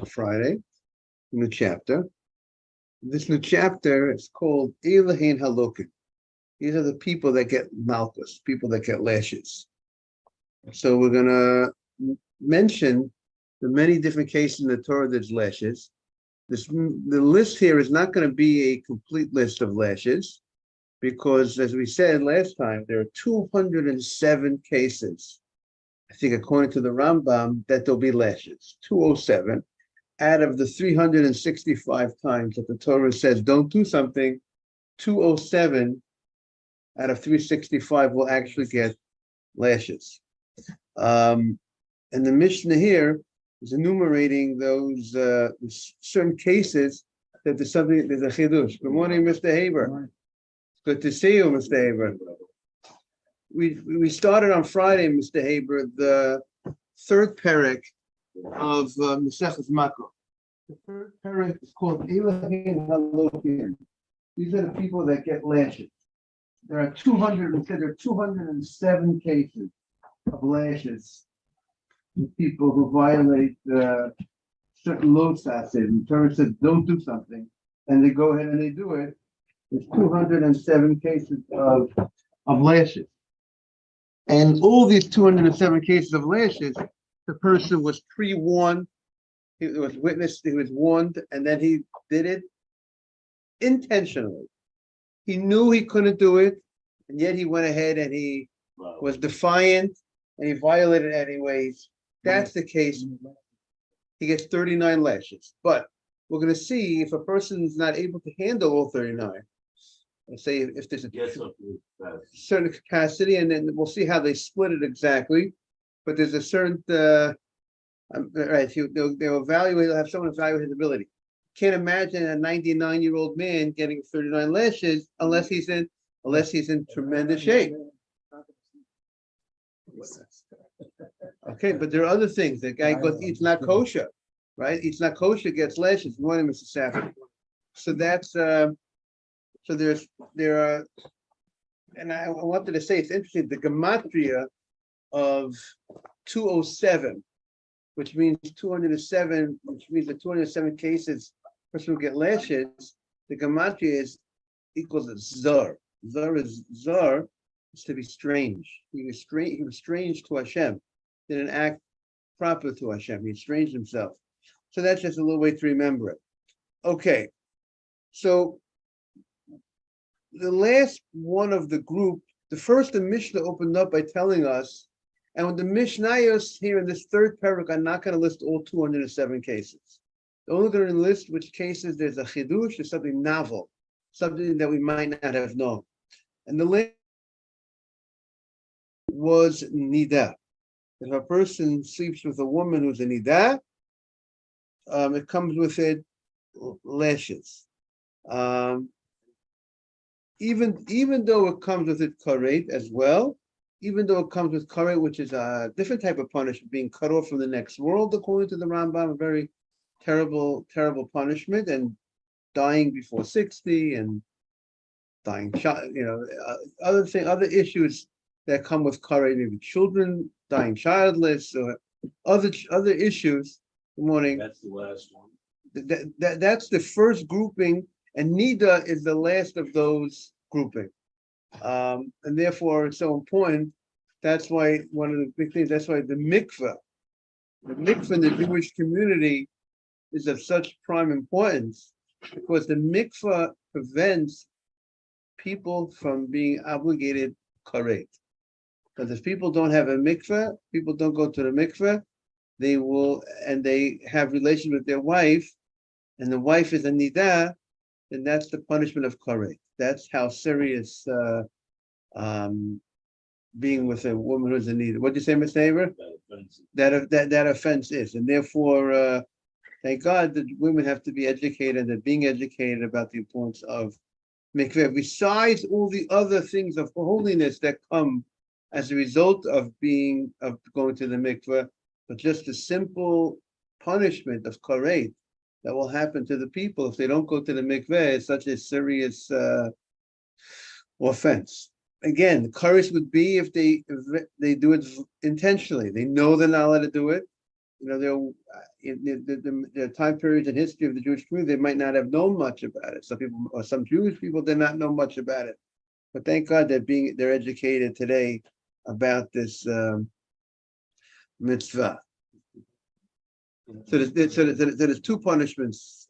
Friday, new chapter. This new chapter is called Elahin Halokim. These are the people that get Makkos, people that get lashes. So we're going to mention the many different cases in the Torah there's lashes. The list here is not going to be a complete list of lashes because, as we said last time, there are 207 cases, I think according to the Rambam, that there'll be lashes, 207. Out of the 365 times that the Torah says don't do something, 207 out of 365 will actually get lashes. And the Mishnah here is enumerating those certain cases that there's a chidush. Good morning, Mr. Haber. It's good to see you, Mr. Haber. We started on Friday, Mr. Haber, the third parak of Maseches Makkos. The third parak is called Elahin Halokim. These are the people that get lashes. There are 207 cases of lashes with people who violate certain losas. The Torah says don't do something, and they go ahead and they do it. There's 207 cases of lashes. And all these 207 cases of lashes, the person was pre-warned, he was witnessed, he was warned, and then he did it intentionally. He knew he couldn't do it, and yet he went ahead and he was defiant, and he violated anyways. That's the case. He gets 39 lashes. But we're going to see if a person is not able to handle all 39. Let's say if there's a certain capacity, and then we'll see how they split it exactly. But there's a certain, right, they'll evaluate, they'll have someone evaluate his ability. Can't imagine a 99-year-old man getting 39 lashes unless he's in tremendous shape. Okay, but there are other things. The guy eats not kosher, right? Eats not kosher, gets lashes. Good morning, Mr. Safford. So that's so there are, and I wanted to say it's interesting. The gematria of 207, which means 207, which means the 207 cases person will get lashes. The gematria is equals to zar. Zar is to be strange. He was strange to Hashem. Didn't act proper to Hashem. He estranged himself. So that's just a little way to remember it. Okay. So the last one of the group, the Mishnah opened up by telling us, and with the Mishnayos here in this third parak, I'm not going to list all 207 cases. I'm only going to list which cases there's a chidush, there's something novel, something that we might not have known. And the last was nida. If a person sleeps with a woman who's a nida, it comes with it lashes. Even though it comes with it karet as well, even though it comes with karet, which is a different type of punishment, being cut off from the next world, according to the Rambam, a very terrible punishment, and dying before 60 and dying, other issues that come with karet, maybe children dying childless, or other issues. Good morning. That's the last one. That's the first grouping, and nida is the last of those grouping, and therefore it's so important. That's why one of the big things. That's why the mikveh in the Jewish community is of such prime importance, because the mikveh prevents people from being obligated karet. Because if people don't have a mikveh, people don't go to the mikveh, they will, and they have relations with their wife, and the wife is a nidah, then that's the punishment of karet. That's how serious being with a woman who's a nidah. What did you say, Mr. Haber? That offense is, and therefore, thank God that women have to be educated, and being educated about the importance of mikveh, besides all the other things of holiness that come as a result of going to the mikveh, but just the simple punishment of karet that will happen to the people if they don't go to the mikveh is such a serious offense. Again, the karet would be if they do it intentionally. They know they're not allowed to do it. they'll in the time periods in history of the Jewish community, they might not have known much about it. Some people, or some Jewish people, did not know much about it. But thank God they're educated today about this mitzvah. So there's two punishments.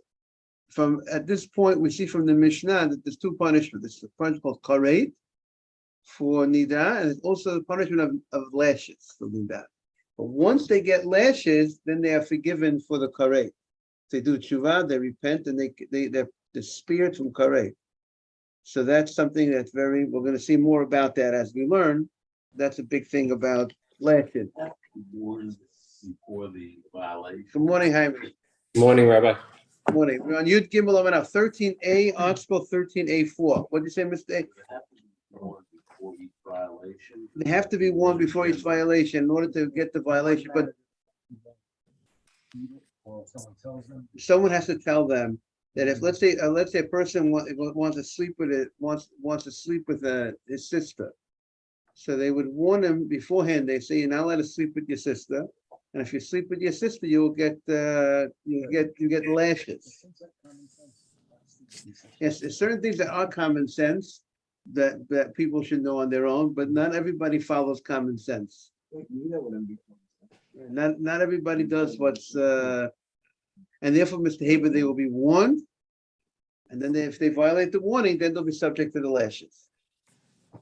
At this point, we see from the Mishnah that there's two punishments. There's a punishment called karet for nida, and it's also the punishment of lashes for nida. But once they get lashes, then they are forgiven for the karet. They do tshuva, they repent, and they're spared from karet. So that's something that's we're going to see more about that as we learn. That's a big thing about lashes. Before the violation. Good morning, Jaime. Good morning, Rabbi. Good morning. We're on Yud Gimel Amanav 13a, Oxbow 13a4. What did you say, Mr. Before each violation. They have to be worn before each violation in order to get the violation, but someone has to tell them that if let's say a person wants to sleep with his sister, so they would warn him beforehand. They say you're not allowed to sleep with your sister, and if you sleep with your sister, you'll get lashes. Yes, there's certain things that are common sense that people should know on their own, but not everybody follows common sense. Not everybody does what's and therefore, Mr. Haber, they will be warned, and then if they violate the warning, then they'll be subject to the lashes.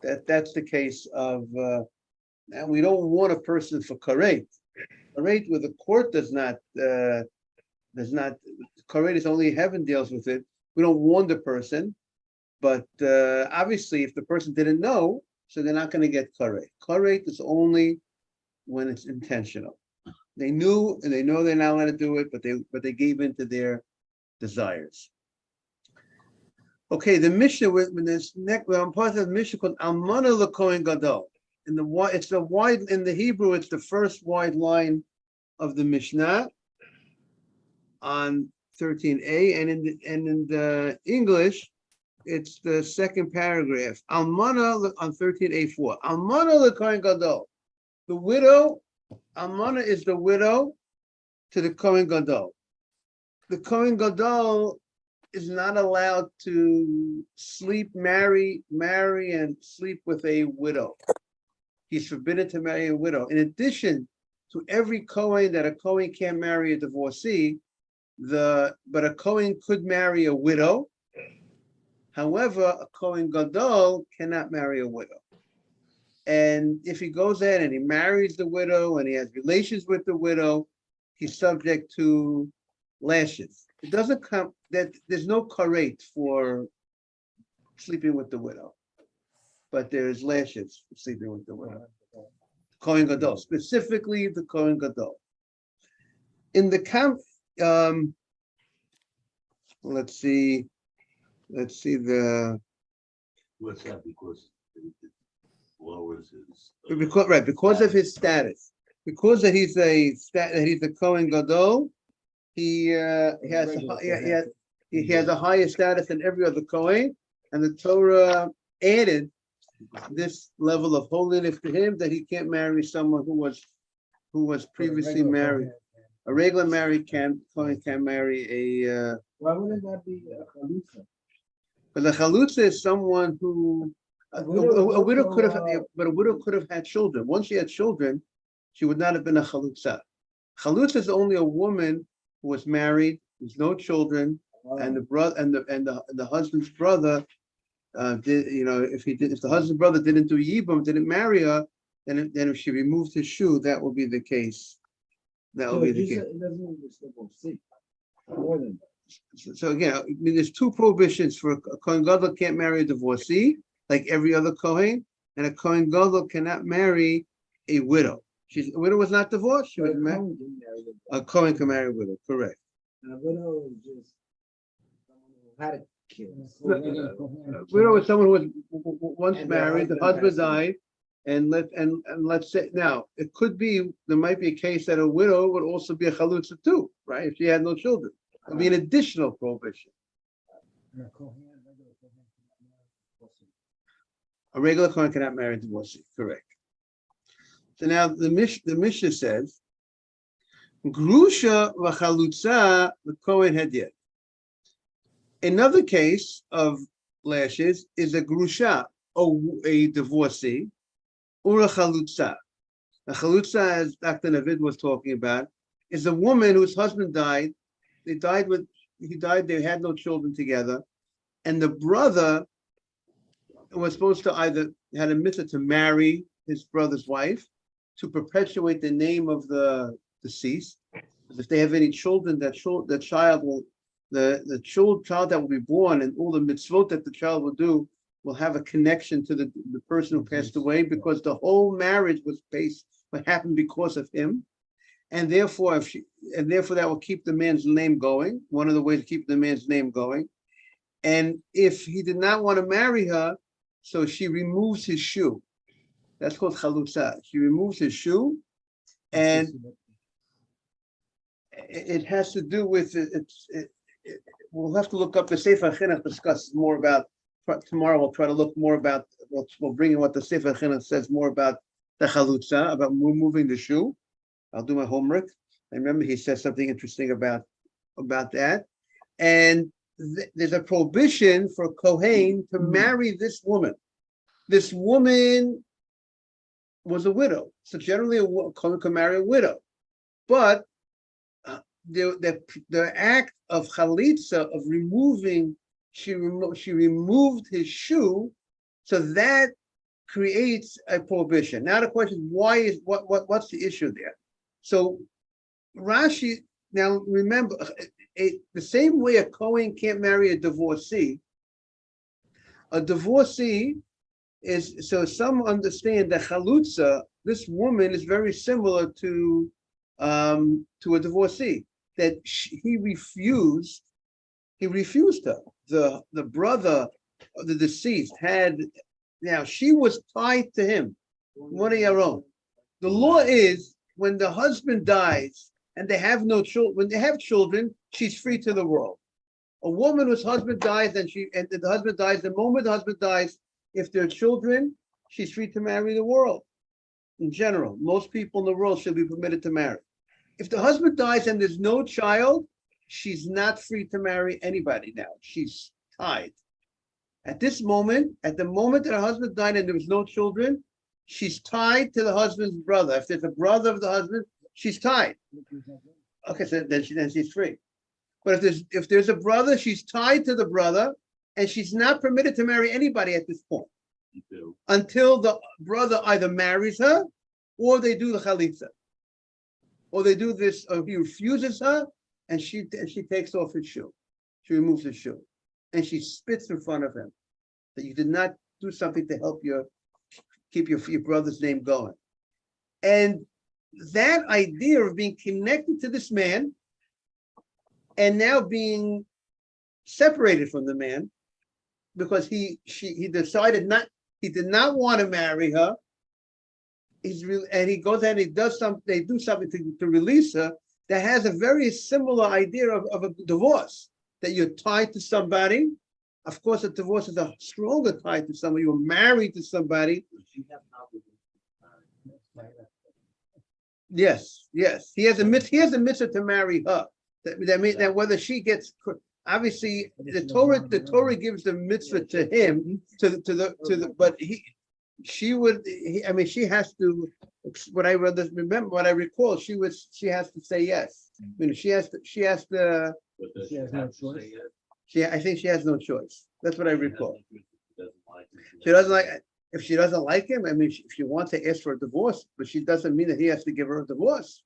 That's the case of, and we don't warn a person for karet. Karet with the court does not. Karet is only heaven deals with it. We don't warn the person, but obviously, if the person didn't know, so they're not going to get karet. Karet is only when it's intentional. They knew and they know they're not allowed to do it, but they gave in to their desires. Okay, the Mishnah we're on part of the Mishnah called Almana L'Kohen Gadol. In the Hebrew, it's the first wide line of the Mishnah on 13a, and in the English, it's the second paragraph. Almana on 13a4. Almana L'Kohen Gadol. The widow. Almana is the widow to the Kohen Gadol. The Kohen Gadol is not allowed to marry, and sleep with a widow. He's forbidden to marry a widow. In addition to every Kohen that a Kohen can't marry a divorcee, but a Kohen could marry a widow. However, a Kohen Gadol cannot marry a widow. And if he goes ahead and he marries the widow and he has relations with the widow, he's subject to lashes. It doesn't come that there's no karet for sleeping with the widow, but there's lashes for sleeping with the widow. Kohen Gadol, specifically the Kohen Gadol. In the camp, let's see the. What's that? Because it lowers his. Because of his status, because that he's a Kohen Gadol, he has a higher status than every other Kohen, and the Torah added this level of holiness to him that he can't marry someone who was previously married. A regular married Kohen can't marry a. Why wouldn't that be a chalutza? But the chalutza is someone who a widow could have, but a widow could have had children. Once she had children, she would not have been a chalutza. Chalutza is only a woman who was married, there's no children, and the brother and the husband's brother did, if the husband's brother didn't do yibum, didn't marry her, then if she removed his shoe, that will be the case. That will be the case. It doesn't mean more than that. So again, I mean, there's two prohibitions for a Kohen Gadol can't marry a divorcee like every other Kohen, and a Kohen Gadol cannot marry a widow. A widow was not divorced. She was married. A Kohen can marry a widow. Correct. And a widow is just someone who had a kid. A widow is someone who was once married. The husband died, and let's say now it could be there might be a case that a widow would also be a chalutza too, right? If she had no children. It would be an additional prohibition. A regular Kohen cannot marry a divorcee, correct. So now the Mishnah says, Grusha v'chalutza v'kohen hedyet. Another case of lashes is a grusha, a divorcee, or a chalutza. A chalutza, as Dr. Navid was talking about, is a woman whose husband died. He died, they had no children together. And the brother was supposed to either had a mitzvah to marry his brother's wife to perpetuate the name of the deceased. If they have any children, the child that will be born and all the mitzvot that the child will do will have a connection to the person who passed away, because the whole marriage was based what happened because of him. And therefore that will keep the man's name going. One of the ways to keep the man's name going. And if he did not want to marry her, so she removes his shoe. That's called chalutza. She removes his shoe, and it has to do with we'll have to look up the Sefer Chinuch discusses more about tomorrow. We'll try to look more about. We'll bring in what the Sefer Chinuch says more about the chalutza, about removing the shoe. I'll do my homework. I remember he says something interesting about that, and there's a prohibition for Kohen to marry this woman. This woman was a widow, so generally a Kohen can marry a widow, but the act of chalitza, of removing, she removed his shoe, so that creates a prohibition. Now the question is, what's the issue there? So Rashi, now remember, the same way a Kohen can't marry a divorcee is, so some understand that chalutza, this woman is very similar to a divorcee, that he refused her. The brother of the deceased now she was tied to him, one of your own. The law is when the husband dies and they have no children, when they have children, she's free to the world. A woman whose husband dies the husband dies, the moment the husband dies, if there are children, she's free to marry the world. In general, most people in the world should be permitted to marry. If the husband dies and there's no child, she's not free to marry anybody now. She's tied. At the moment that her husband died and there was no children, she's tied to the husband's brother. If there's a brother of the husband, she's tied. Okay, so then she's free. But if there's a brother, she's tied to the brother, and she's not permitted to marry anybody at this point until the brother either marries her or they do the chalitza, or they do this, or he refuses her and she takes off his shoe. She removes his shoe and she spits in front of him that you did not do something to help keep your brother's name going. And that idea of being connected to this man and now being separated from the man because he decided he did not want to marry her. And he goes and he does something, they do something to release her, that has a very similar idea of a divorce, that you're tied to somebody. Of course, a divorce is a stronger tie to somebody. You're married to somebody. Yes. He has a mitzvah to marry her. That means that whether she gets, obviously the Torah gives the mitzvah to him but she has to. What I recall, she has to say yes. I mean, she has to. She has no choice. I think she has no choice. That's what I recall. She doesn't like. If she doesn't like him, I mean, if she wants to ask for a divorce, but she doesn't mean that he has to give her a divorce.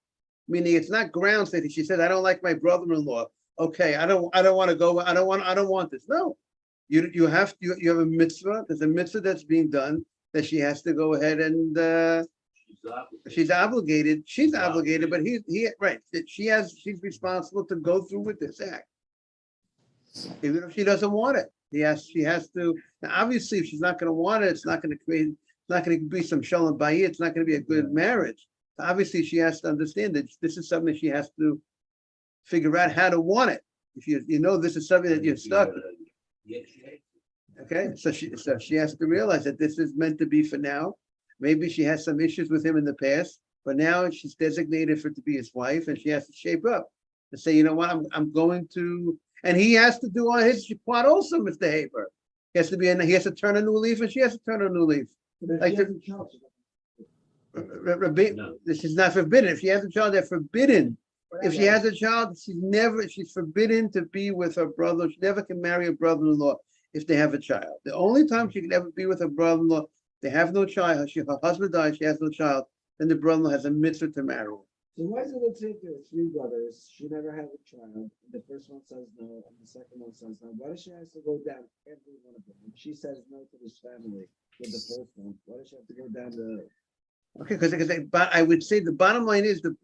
Meaning, it's not grounds that she said, "I don't like my brother-in-law." Okay, I don't want to go. I don't want this. No, you have a mitzvah. There's a mitzvah that's being done that she has to go ahead and she's obligated, but she's responsible to go through with this act. Even if she doesn't want it. She has to. Now, obviously, if she's not going to want it, it's not going to be some shalom bayit. It's not going to be a good marriage. Obviously, she has to understand that this is something she has to figure out how to want it. If you know this is something that you're stuck with. Okay, so she has to realize that this is meant to be for now. Maybe she has some issues with him in the past. but now she's designated for to be his wife, and she has to shape up and say, you know what, I'm going to, and he has to do on his part also, Mr. Haber. He has to he has to turn a new leaf, and she has to turn a new leaf. But if Like she the- has a child, she No. This is not forbidden. If she has a child, they're forbidden. doesn't- If she has a child, she's forbidden to be with her brother. She never can marry a brother-in-law if they have a child. The only time she can ever be with her brother-in-law, they have no child. Her husband dies, she has no child, then the brother-in-law has a mitzvah to marry her. So why does it say there are three brothers? She never had a child. The first one says no, and the second one says no. Why does she have to go down every one of them? If she says no to this family with the first one, why does she have to go down to? Okay, but I would say the bottom line is the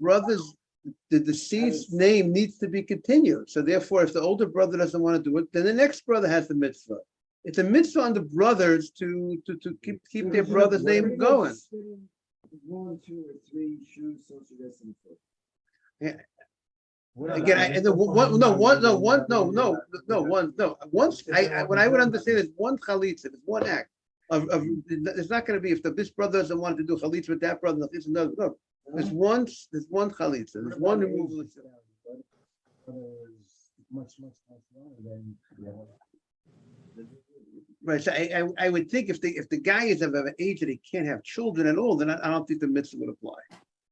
deceased name needs to be continued. So therefore, if the older brother doesn't want to do it, then the next brother has the mitzvah. It's a mitzvah on the brothers to keep their brother's name going. One, two, or three shoes, social distance. Again, once what I would understand is one chalitza, it's one act of it's not going to be if this brother doesn't want to do chalitza with that brother, it's another. No, there's one chalitza, there's one removal. Much longer than. Right, so I would think if the guy is of an age that he can't have children at all, then I don't think the mitzvah would apply.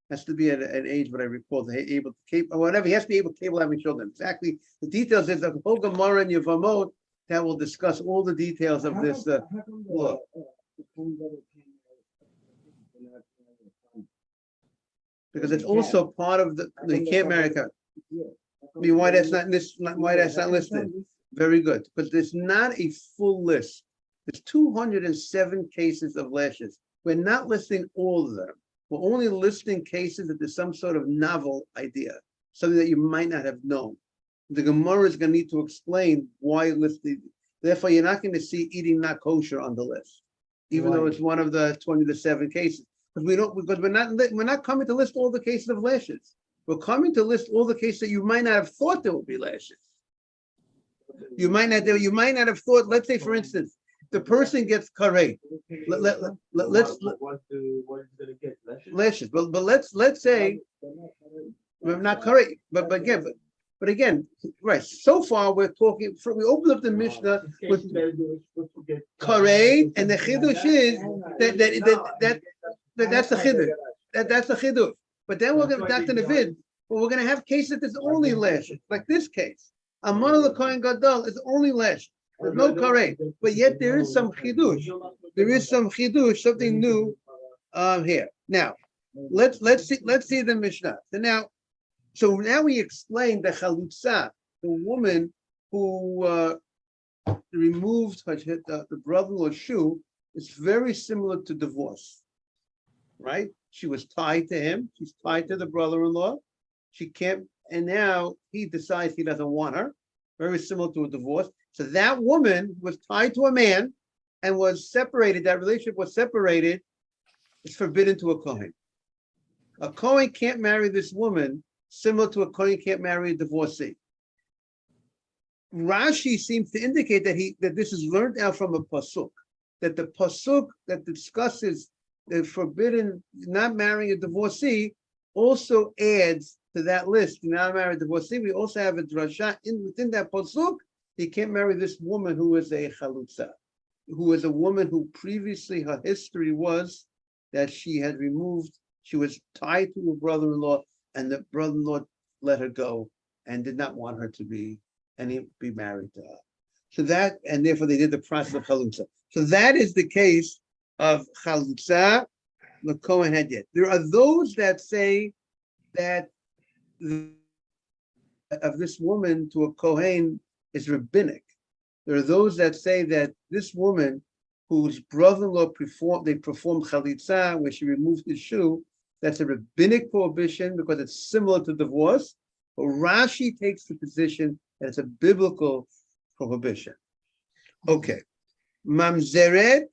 Has to be at an age, what I recall, that able to keep or whatever. He has to be able to capable of having children. Exactly, the details is the whole Gemara and Yevamot that will discuss all the details of this law. Because it's also part of the you can't marry. I mean, why that's not listed? Very good, because there's not a full list. There's 207 cases of lashes. We're not listing all of them. We're only listing cases that there's some sort of novel idea, something that you might not have known. The Gemara is going to need to explain why listed. Therefore, you're not going to see eating not kosher on the list, even though it's one of the 27 cases. Because we're not coming to list all the cases of lashes. We're coming to list all the cases that you might not have thought there would be lashes. You might not have thought. Let's say, for instance, the person gets karate. Let's What is gonna get lashes, but let's say we're not correct. But again, right? So far, we're talking. We opened up the Mishnah with karate, and the chidush is that's the chidush. That's the chidush. But then we're going to Dr. Navid. But we're going to have cases that there's only lashes, like this case. Amon the Kohen Gadol is only lash. There's no karate, but yet there is some chidush. There is some chidush, something new here. Now, let's see the Mishnah. So now we explain the chalutza, the woman who removed the brother-in-law's shoe, is very similar to divorce, right? She was tied to him. She's tied to the brother-in-law. She can't, and now he decides he doesn't want her. Very similar to a divorce. So that woman was tied to a man and was separated. That relationship was separated. It's forbidden to a Kohen. A Kohen can't marry this woman, similar to a Kohen can't marry a divorcee. Rashi seems to indicate that this is learned out from a pasuk. That the pasuk that discusses the forbidden not marrying a divorcee also adds to that list. Not marry a divorcee. We also have a drasha within that pasuk. He can't marry this woman who is a chalutza, who is a woman who previously her history was that she had removed. She was tied to her brother-in-law, and the brother-in-law let her go and did not want her to be married to her. So that, and therefore they did the process of chalutza. So that is the case of chalutza, the Kohen had yet. There are those that say that of this woman to a Kohen is rabbinic. There are those that say that this woman whose brother-in-law performed chalitza, where she removed his shoe, that's a rabbinic prohibition because it's similar to divorce. But Rashi takes the position that it's a biblical prohibition. Okay. Mamzeret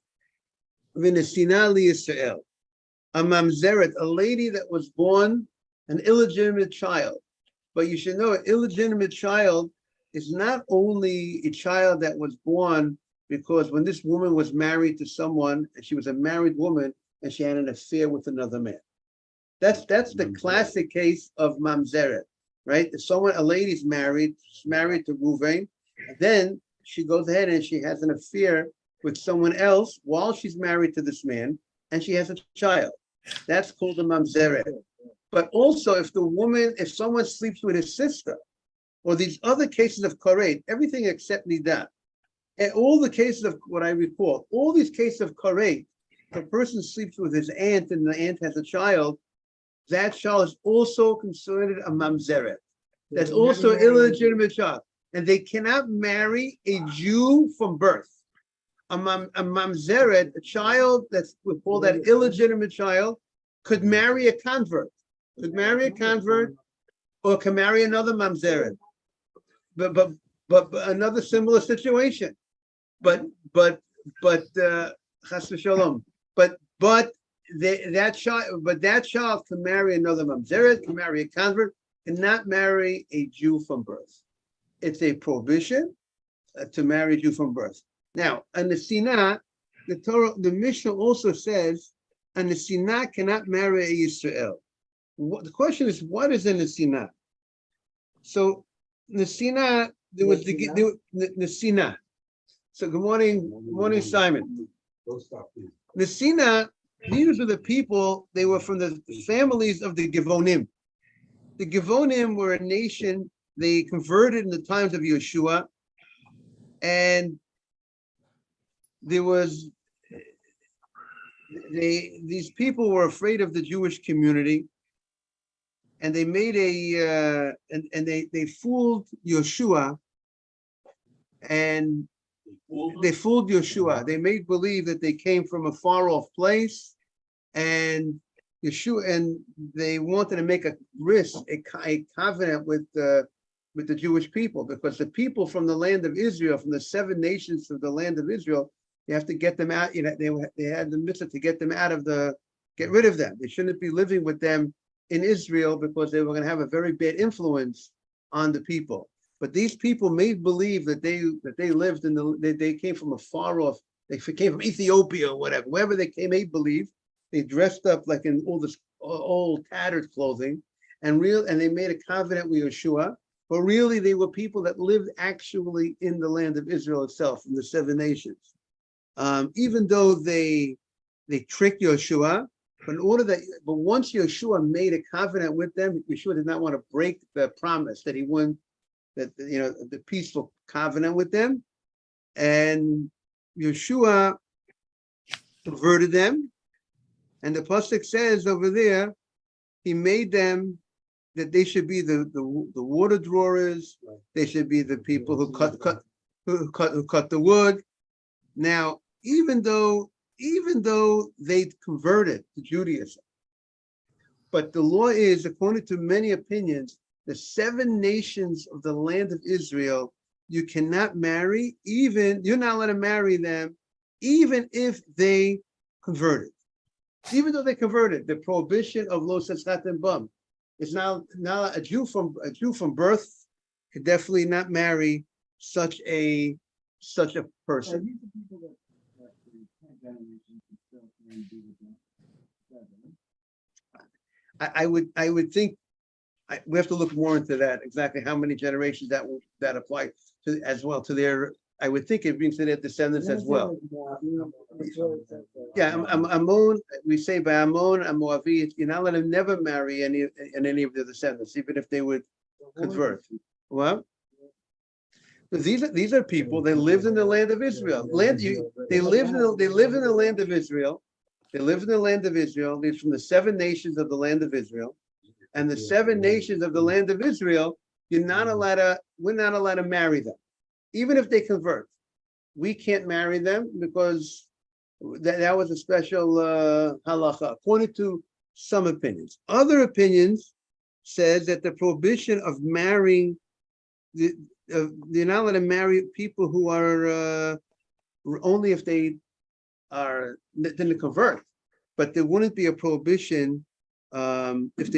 v'nesina liYisrael. A mamzeret, a lady that was born an illegitimate child. But you should know an illegitimate child is not only a child that was born because when this woman was married to someone, and she was a married woman, and she had an affair with another man. That's the classic case of mamzeret, right? If a lady's married, she's married to Ruvain, then she goes ahead and she has an affair with someone else while she's married to this man, and she has a child. That's called a mamzeret. But also, if someone sleeps with his sister, or these other cases of karet, everything except nidah, and all the cases of what I recall, all these cases of karet, if a person sleeps with his aunt and the aunt has a child, that child is also considered a mamzeret. That's also an illegitimate child. And they cannot marry a Jew from birth. A mamzeret, a child that's we call that illegitimate child, could marry a convert, or can marry another mamzeret. But another similar situation. But chas v'shalom. But that child can marry another mamzeret, can marry a convert, cannot marry a Jew from birth. It's a prohibition to marry a Jew from birth. Now, on the Sinah, the Mishnah also says, and the Sinah cannot marry a Yisrael. The question is, what is in the Sinah? So, the Sinah, there was the Sinah. So, good morning, Simon. The Sinah, these were the people, they were from the families of the Givonim. The Givonim were a nation, they converted in the times of Yeshua, and these people were afraid of the Jewish community, and they made they fooled Yeshua, and they fooled Yeshua. They made believe that they came from a far off place, and Yeshua, and they wanted to make a covenant with the Jewish people, because the people from the land of Israel, from the 7 nations of the land of Israel, you have to get them out. They had the mitzvah to get rid of them. They shouldn't be living with them in Israel, because they were going to have a very bad influence on the people. But these people made believe that they lived they came from a far off. They came from Ethiopia or whatever. Wherever they came, made believe. They dressed up like in all this old tattered clothing, and they made a covenant with Yeshua. But really, they were people that lived actually in the land of Israel itself, in the 7 nations. Even though they tricked Yeshua, but once Yeshua made a covenant with them, Yeshua did not want to break the promise that he won, the peaceful covenant with them, and Yeshua converted them. And the pasuk says over there, he made them that they should be the water drawers. They should be the people who cut the wood. Now, even though they converted to Judaism, but the law is, according to many opinions, the 7 nations of the land of Israel, you cannot marry. You're not allowed to marry them, even if they converted. Even though they converted, the prohibition of lo seschatem bum is now a Jew from birth could definitely not marry such a person. I would think we have to look more into that, exactly how many generations that apply to as well to their. I would think it brings to their descendants as well. Yeah, Ammon, we say by Ammon and Moavi, you're not allowed to never marry any of their descendants, even if they would convert. Well, these are people that lived in the land of Israel. They live in the land of Israel. They live in the land of Israel. They're from the 7 nations of the land of Israel, and the 7 nations of the land of Israel. We're not allowed to marry them. Even if they convert, we can't marry them, because that was a special halacha, according to some opinions. Other opinions says that the prohibition of marrying, they're not allowed to marry people who are only if they didn't convert, but there wouldn't be a prohibition if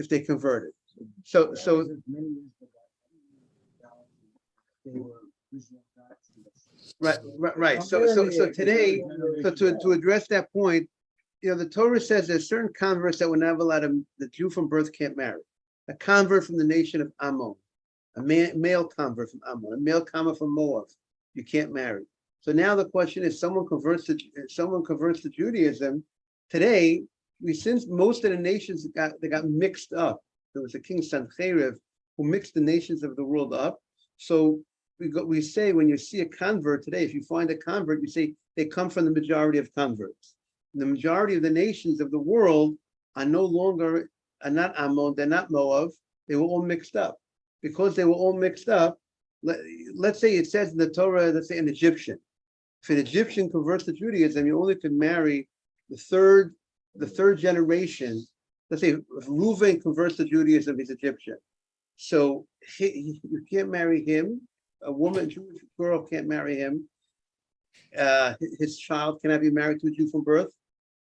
they converted. So. Right. So today, to address that point, the Torah says there's certain converts that were never allowed to, the Jew from birth can't marry. A convert from the nation of Ammon, a male convert from Ammon, a male convert from Moab, you can't marry. So now the question is, someone converts to Judaism today. Since most of the nations got mixed up. There was a king Sancheriv who mixed the nations of the world up. So we say when you see a convert today, if you find a convert, you say they come from the majority of converts. The majority of the nations of the world are not Ammon, they're not Moab, they were all mixed up. Because they were all mixed up, let's say it says in the Torah, let's say an Egyptian. If an Egyptian converts to Judaism, you only can marry the third generation. Let's say if Reuven converts to Judaism, he's Egyptian. So you can't marry him. A woman, Jewish girl can't marry him. His child cannot be married to a Jew from birth.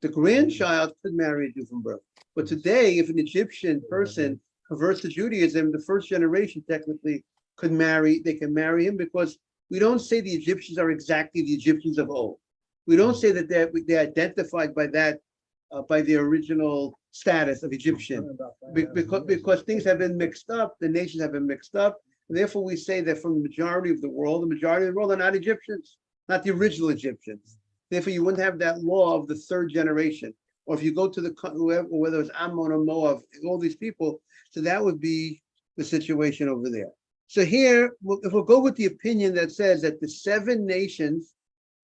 The grandchild could marry a Jew from birth. But today, if an Egyptian person converts to Judaism, the first generation technically they can marry him, because we don't say the Egyptians are exactly the Egyptians of old. We don't say that they're identified by that, by their original status of Egyptian, because things have been mixed up, the nations have been mixed up. Therefore, we say that from the majority of the world are not Egyptians, not the original Egyptians. Therefore, you wouldn't have that law of the third generation. Or if you go to whether it's Ammon or Moab, all these people, so that would be the situation over there. So here, if we'll go with the opinion that says that the seven nations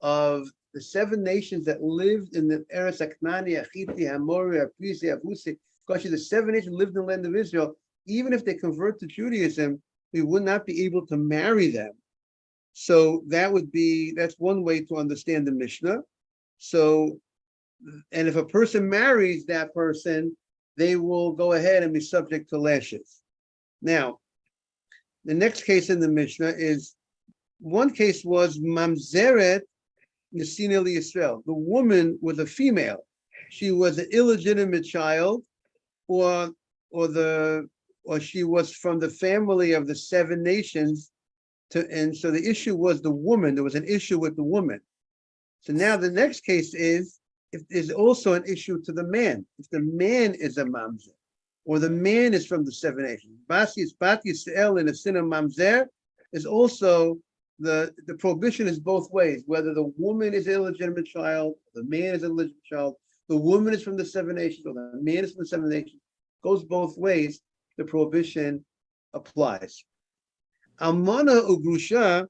that lived in the Eretz Aknani, Achiti, Hamori, Aprisi, Avusi, the 7 nations lived in the land of Israel, even if they convert to Judaism, we would not be able to marry them. So that's one way to understand the Mishnah. So, and if a person marries that person, they will go ahead and be subject to lashes. Now, the next case in the Mishnah is, one case was Mamzeret Nesina Yisrael. The woman was a female. She was an illegitimate child, or she was from the family of the 7 nations. And so the issue was the woman. There was an issue with the woman. So now the next case is, if there's also an issue to the man. If the man is a mamzer, or the man is from the 7 nations. Bat Yisrael in a sin of mamzer is also, the prohibition is both ways. Whether the woman is an illegitimate child, the man is an illegitimate child, the woman is from the 7 nations, or the man is from the 7 nations, goes both ways. The prohibition applies. Almana ugrusha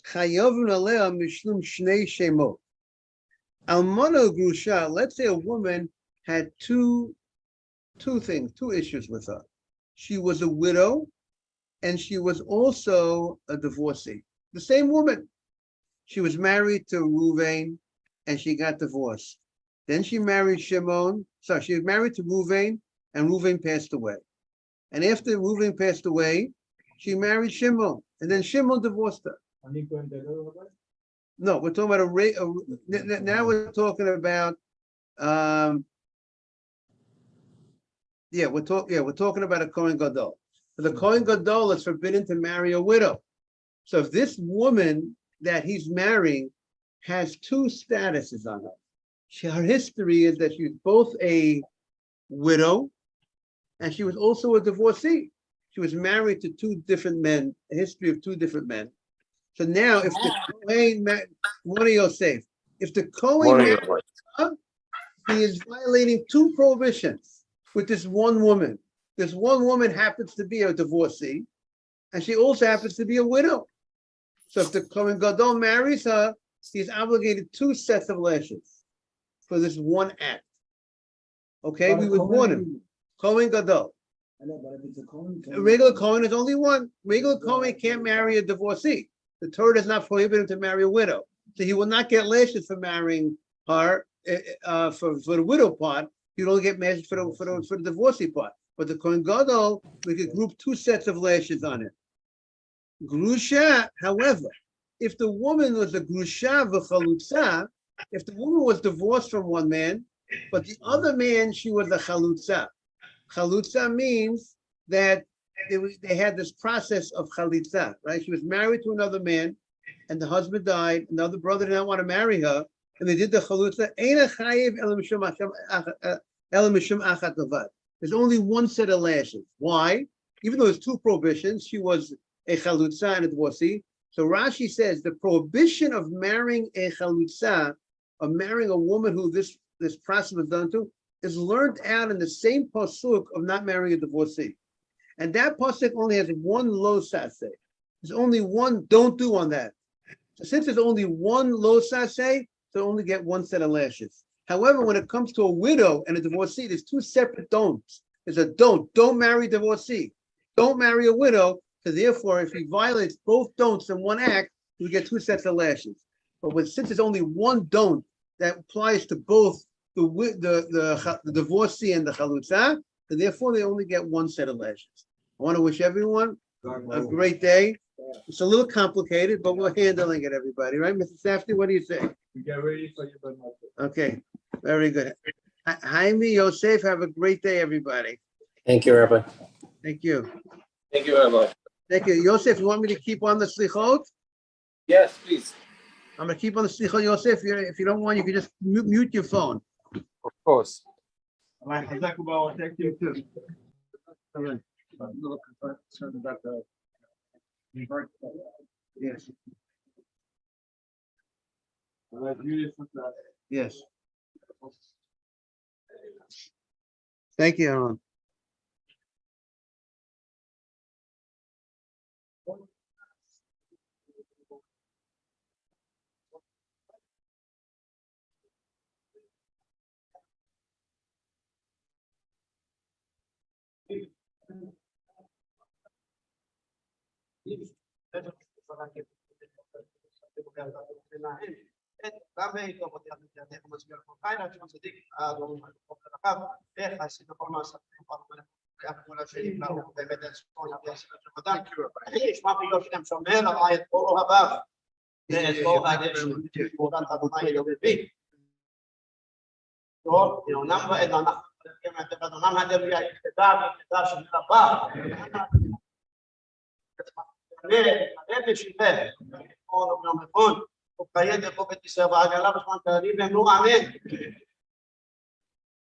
chayavun alea mishlum shnei shemot. Almana ugrusha. Let's say a woman had two issues with her. She was a widow, and she was also a divorcee. The same woman. She was married to Reuven, and she got divorced. Then she married Shimon. Sorry, she was married to Reuven, and Reuven passed away. And after Reuven passed away, she married Shimon, and then Shimon divorced her. No, we're talking about now we're talking about we're talking about a Kohen Gadol. For the Kohen Gadol, it's forbidden to marry a widow. So if this woman that he's marrying has 2 statuses on her, her history is that she was both a widow and she was also a divorcee. She was married to 2 different men, a history of 2 different men. So now, if the Kohen, one of Yosef, if the Kohen, he is violating 2 prohibitions with this one woman. This one woman happens to be a divorcee, and she also happens to be a widow. So if the Kohen Gadol marries her, he's obligated 2 sets of lashes for this one act. Okay, we would warn him. Kohen Gadol. A regular Kohen is only one. Regular Kohen can't marry a divorcee. The Torah does not prohibit him to marry a widow. So he will not get lashes for marrying her for the widow part. He will only get lashes for the divorcee part. But the Kohen Gadol, we could group 2 sets of lashes on it. Grusha, however, if the woman was a grusha v'chalutza, if the woman was divorced from one man, but the other man, she was a chalutza. Chalutza means that they had this process of chalitza, right? She was married to another man, and the husband died, and the other brother did not want to marry her, and they did the chalutza, Eina chayiv ela mishum achat bavad. There's only one set of lashes. Why? Even though there's two prohibitions, she was a chalutza and a divorcee. So Rashi says the prohibition of marrying a chalutza, of marrying a woman who this process was done to, is learned out in the same pasuk of not marrying a divorcee. And that pasuk only has one lo saseh. There's only one don't do on that. So since there's only one lo saseh, so only get one set of lashes. However, when it comes to a widow and a divorcee, there's two separate don'ts. There's a don't marry a divorcee. Don't marry a widow. So therefore, if he violates both don'ts in one act, we get two sets of lashes. But since there's only one don't that applies to both the divorcee and the chalutza, so therefore they only get one set of lashes. I want to wish everyone a great day. It's a little complicated, but we're handling it, everybody, right? Mr. Safdie, what do you say? We get ready for you, but Okay, very good. Jaime, Yosef, have a great day, everybody. Thank you, Rabbi. Thank you. Thank you very much. Thank you. Yosef, you want me to keep on the slichot? Yes, please. I'm going to keep on the slichot, Yosef. If you don't want, you can just mute your phone. Of course. Thank you too. I'm a little concerned about the. Yes, Beautiful. yes. Thank you, Aaron. גם איתו פותח מתייתך ומסביר כל חילה, שם צדיק, גורם רחב, איך עשית כל מעשה, כל השני, באמת הספון, ישמע ביוש גם שומר, אבל את אורו הבא, ואת אור הדרך של תמורת אדוני יובי. טוב, יאונם ואין אנחנו נרקים את אדונם הדריה, יתדע של רבה. נראה בשיבה, אור וגם נכון, וכיד לחוק את ישראל ועגלה בזמן תאריב אמרו אמן.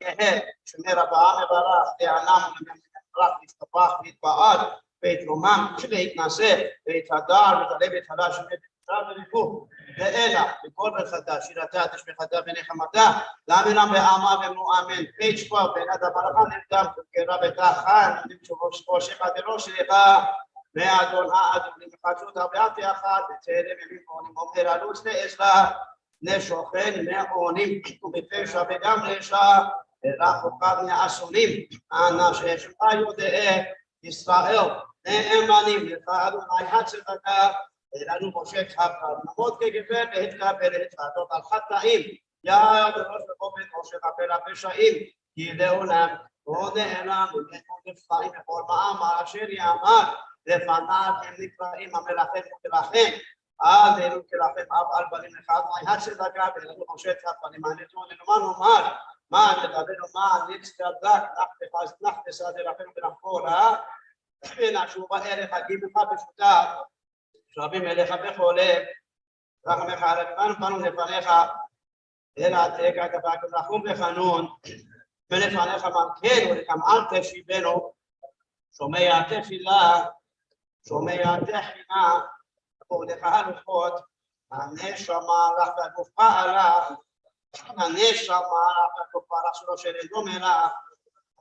יהא שמי רבה מברך תענם ומברך להסתפח להתפעל והתרומם ולהתנשא והתהדר ותעלה והתהדר שמי בתשעה וריחו ואלה בכל ברכתה שירתה תשבחתה ונחמתה לאמרם ועמה ואמרו אמן וישפע בעינת הברכה נרדם כרע בתחן ושבע דראשך ואדון האדונים מחדשות הרבה אחת וצעירים ימים עונים אומר עלוץ לעזרה נשוכן מעונים ובפשע וגם רשע ורחוקה מהאסונים אנא ששמך יודעי ישראל נאמנים לך אדוני הצדקה ולנו משה חפר נמות כגבר והתקבל התחדות על חטאים יד ראש וכובד ראש וכפל הפשעים כי לעולם לא נעלם ממנו נפחאים בכל מאמר אשר יאמר לפניו הם נקראים המלאכים ולכם אל תהיו כלכם אב על בנים לך אדוני הצדקה ולנו משה חפר למענתו מה נאמר מה נדבר ומה נצטדק נחתסה דרכנו בנחפורה ונשובה ערך הגימך פשוטה שואבים אליך בכל לב רחמך הרחמן פנו לפניך אל העתקה כפקם רחום וחנון ולפניך מלכנו לכם אל תשיבנו שומע תפילה שומע תחינה ועודך הלוחות הנשמה לך והגוף פעלה הנשמה לך והגוף פעלה שלא שלדום אליך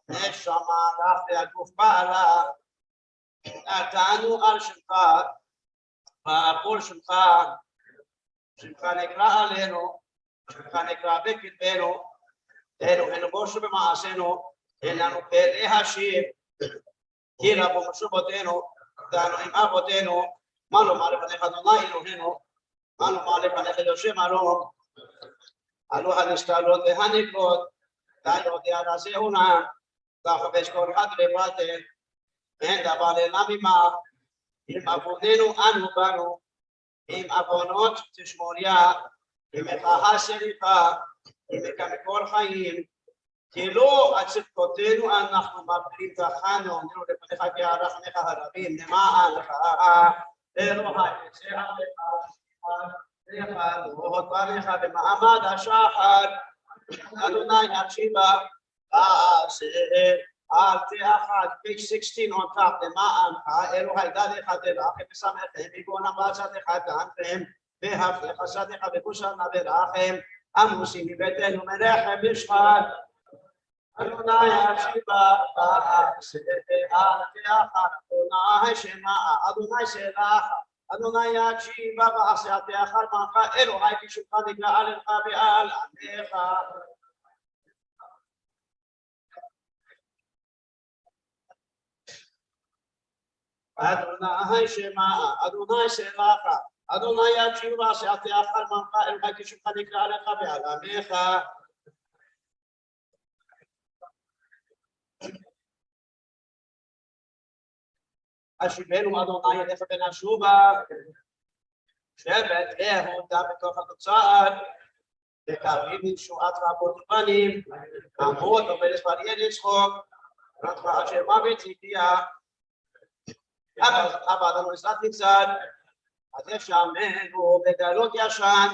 נשמה לך והגוף פעלה נתנו על שמך והכל שמך נקרא עלינו שמך נקרא בקדמנו אלוהינו בושו במעשינו אין לנו פה להשיב כי רבו משובותינו דנו עם אבותינו מה לומר לפניך אדוני אלוהינו מה לומר לפניך יושב מרום עלו הנסתרות והנקרות אתה יודע לעשהו נעם אתה חפש כל אחד לבטל ואין דבר אלא ממך אם עווננו אנו בנו אם עוונות תשמוריה אם אכהה סליחה אם יקם כל חיים כי לא על צדקותינו אנחנו מבדילים תחנו אומרים לפניך כי ערכניך הרבים למען לך אלוהי יצא עליך לך במעמד השחר, אדוני הקשיבה, תעשה, אל תאחד, page 16 on top, למענך, אלוהי דליך תברכם ושמחם, מגון הבצעתך תענכם, והבטיח שדך וגושם נברכם, עמוסים מביתנו מלחם משחת, אדוני הקשיבה, תעשה, אל תאחד, אדוני שמע, אדוני שלך, אדוני יקשיבה ועשייתי אחר מעך, אלוהי כשמך נגלה לך ועל עמך. אדוני שמע, אדוני שלך, אדוני יקשיבה ועשייתי אחר מעך, אלוהי כשמך נגלה לך ועל עמך. השיבנו אדוני אליך ונשובה, שבט יהודה בתוך התוצאת, וקרבים ישועתך בונים, עמוד עומדת פריאל יצחוק, רתך אשר מוות הגיע, אבל לנו עזרת מצד, אז ישמנו בגלות ישן,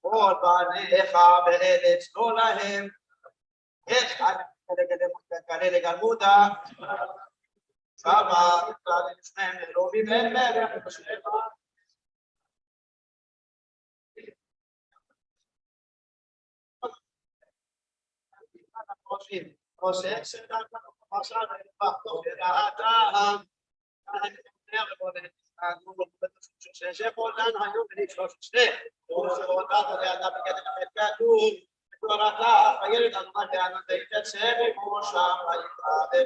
כל בניך בארץ לא להם, איך כלה לגלמודה, שבה לפניהם לא מבין מלך בשלך. עושה סדר פרשה לפחתו ורעתה שפולן היו בנפשוש שני ושפולת לידה בגדת החלקתות ותורתה הילד אדוני וענן תתצא ממושם ויקרא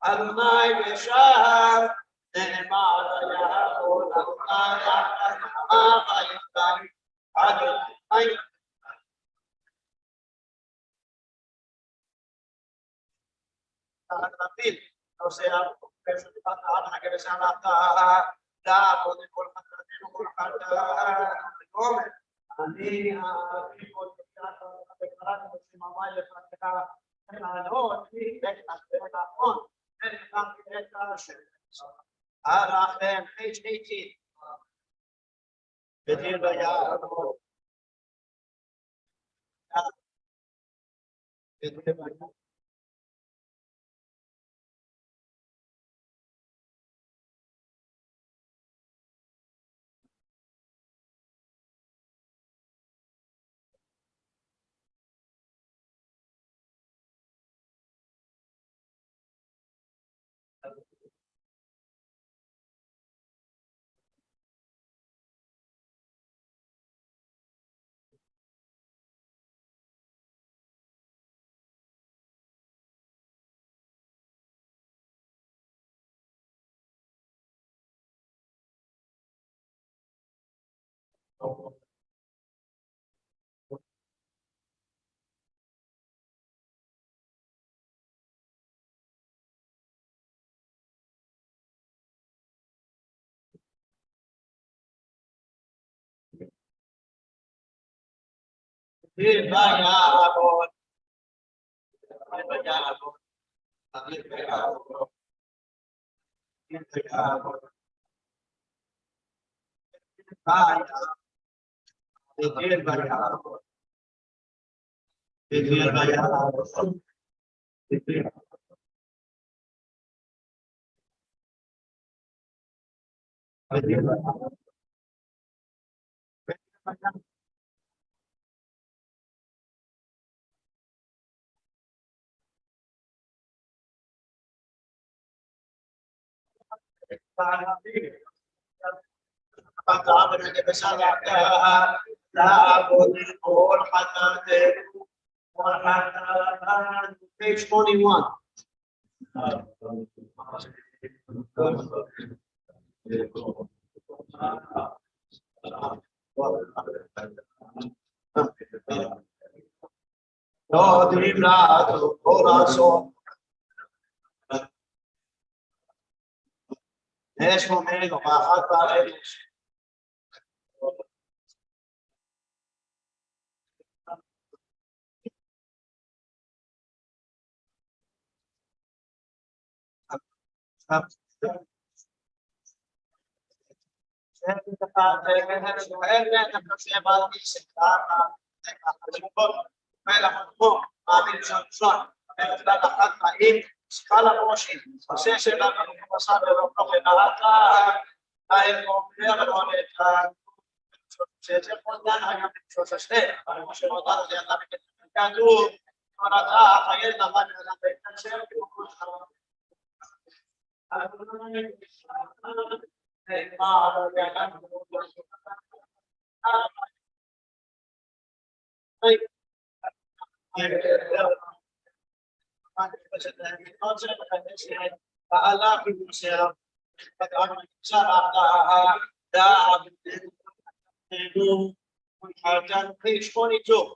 אדוני ושם נאמר יעבוד אדוני אדוני רבים נושא הפרשת העם הגבסה לעבוד כל חתרתנו כל חתרתנו אני כל בקרת המשימה לפרקה לענות את האחרון את השם הלכם page 18 בדין ביעבוד בדין ביעבוד Dibayabon. Dibayabon. Dibayabon. Dibayabon. Dibayabon. Dibayabon. Dibayabon. Page 21. No driblato corazón. Es momento bajar para ellos. Page 22.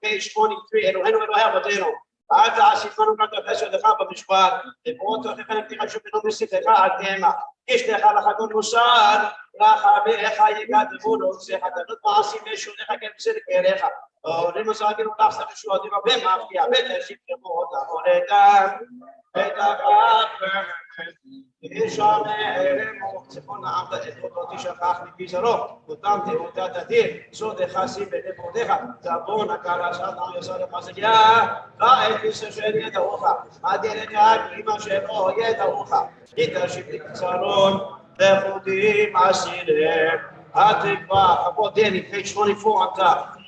page 23, אלוהינו אלוהי אבותינו, אל תעשיפנו כתוב במשפט, לפרוטו תכנן פתיחה שפנו מסיתך על תאמה, כשתך לך כל מוסר, לך ואיך יגדבו לו, זה חתנות מעשים ושונך כבשר כעליך, עולים מסעגינו תחסה ושועדים הרבה מאפיה, ותשיב כמות עולתם, ישם אמו, צפון העם את אותו תשכח מפי זרו, אותם תאותה תדיר, סודך שים בנפורדך, צבון הקרא שתם יסוד למזגיה, ואת יסשר ידעוך, עד ילדך אמא שלו ידעוך, יתשיב לקצרון, וחודים עשירים, התקווה, הבודני, page 24 on top.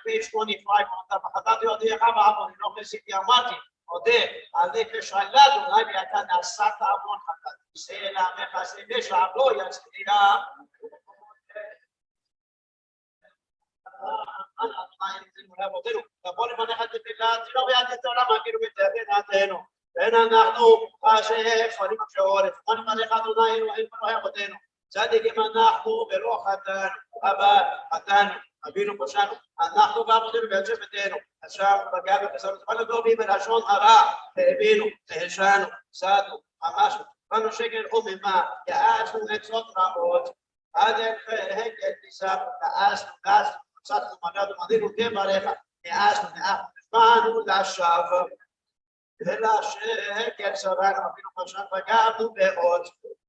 Page 25, חטאתי הודיעך בעוון, לא כסיתי אמרתי, הודה על נפש הילד, אולי ואתה נעשת המון חטאתי, סלע מכסה ושעבו יצליח. בוא נבנך את תפילתנו ויעדית עולם כאילו בתבינתנו בין אנחנו אשר שואלים שעורף בוא נבנך אדוני אלוהים אלוהי אבותינו צדיקים אנחנו ולא חטאנו אבל חטאנו אבינו פשענו אנחנו ואבותינו ויוצא ביתנו אשר פגע ובשרנו כל הגובים בלשון הרע והבינו והשענו סעדנו עמשנו בנו שקר וממה יעשנו עצות רעות עד היקל ניסה כעסנו גסנו מצאנו מגדנו מדינו תברך יעשנו נשבענו לשווא ולשקר סרנו אבינו פשענו פגענו מאוד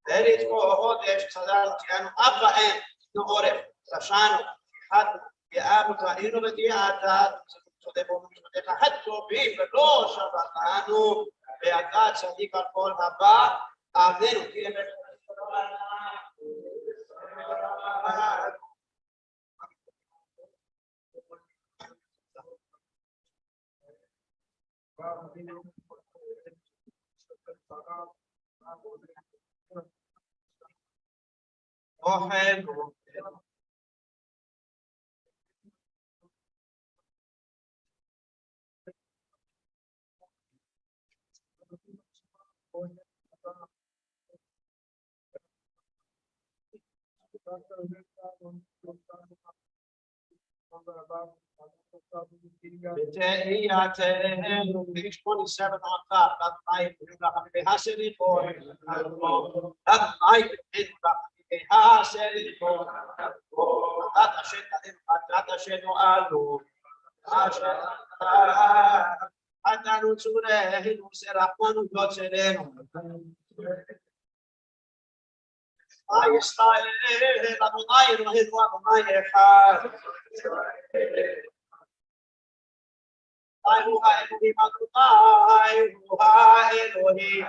ולתבוא חודש סדרנו תהיינו אף ואם נעורף פשענו חטאנו יאבנו טעינו ותיעתת צודק במשפטיך הטובים ולא שבתנו ואתה צדיק על כל הבא אבינו תהיה אוכל בתהייתנו, פרק 87 אחת, אדוני לחביבי הסליחות, אדוני לחביבי הסליחות, חטאת אשנו עלו, אשר חטאנו צורנו, סרחנו יוצרנו. ישראל, אדוני אלוהינו, אדוני אחד. הוא האלוהים, אדוני הוא האלוהים.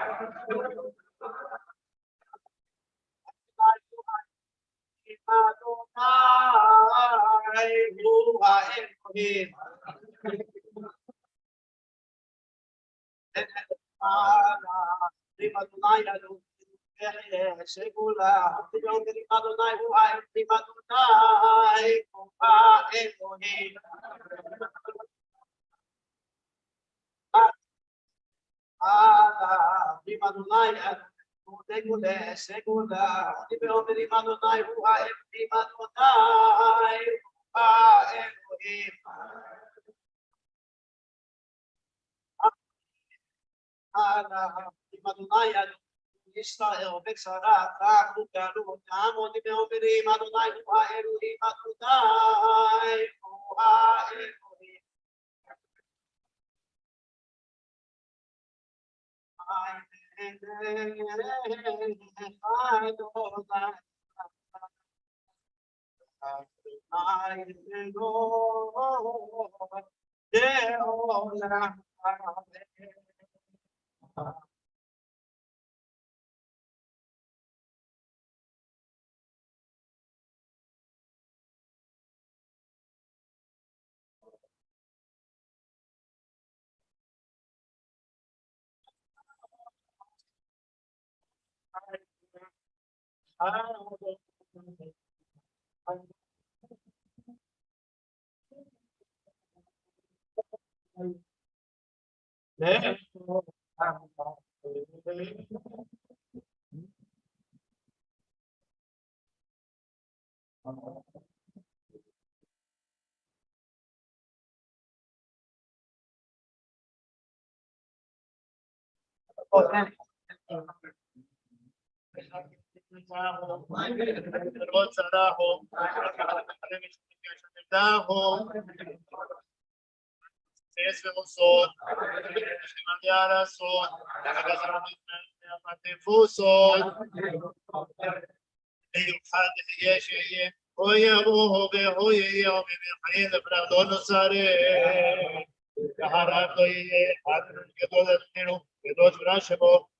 אדוני הוא האלוהים. אדוני אלוהים. סגולה, אדוני הוא האלוהים, אדוני הוא האלוהים. אדוני סגולה, סגולה, אדוני הוא האלוהים, אדוני הוא האלוהים. אדוני ישראל בצרה, אנחנו גאלו אותם, אומרים אדוני הוא האלוהים, אדוני הוא האלוהים.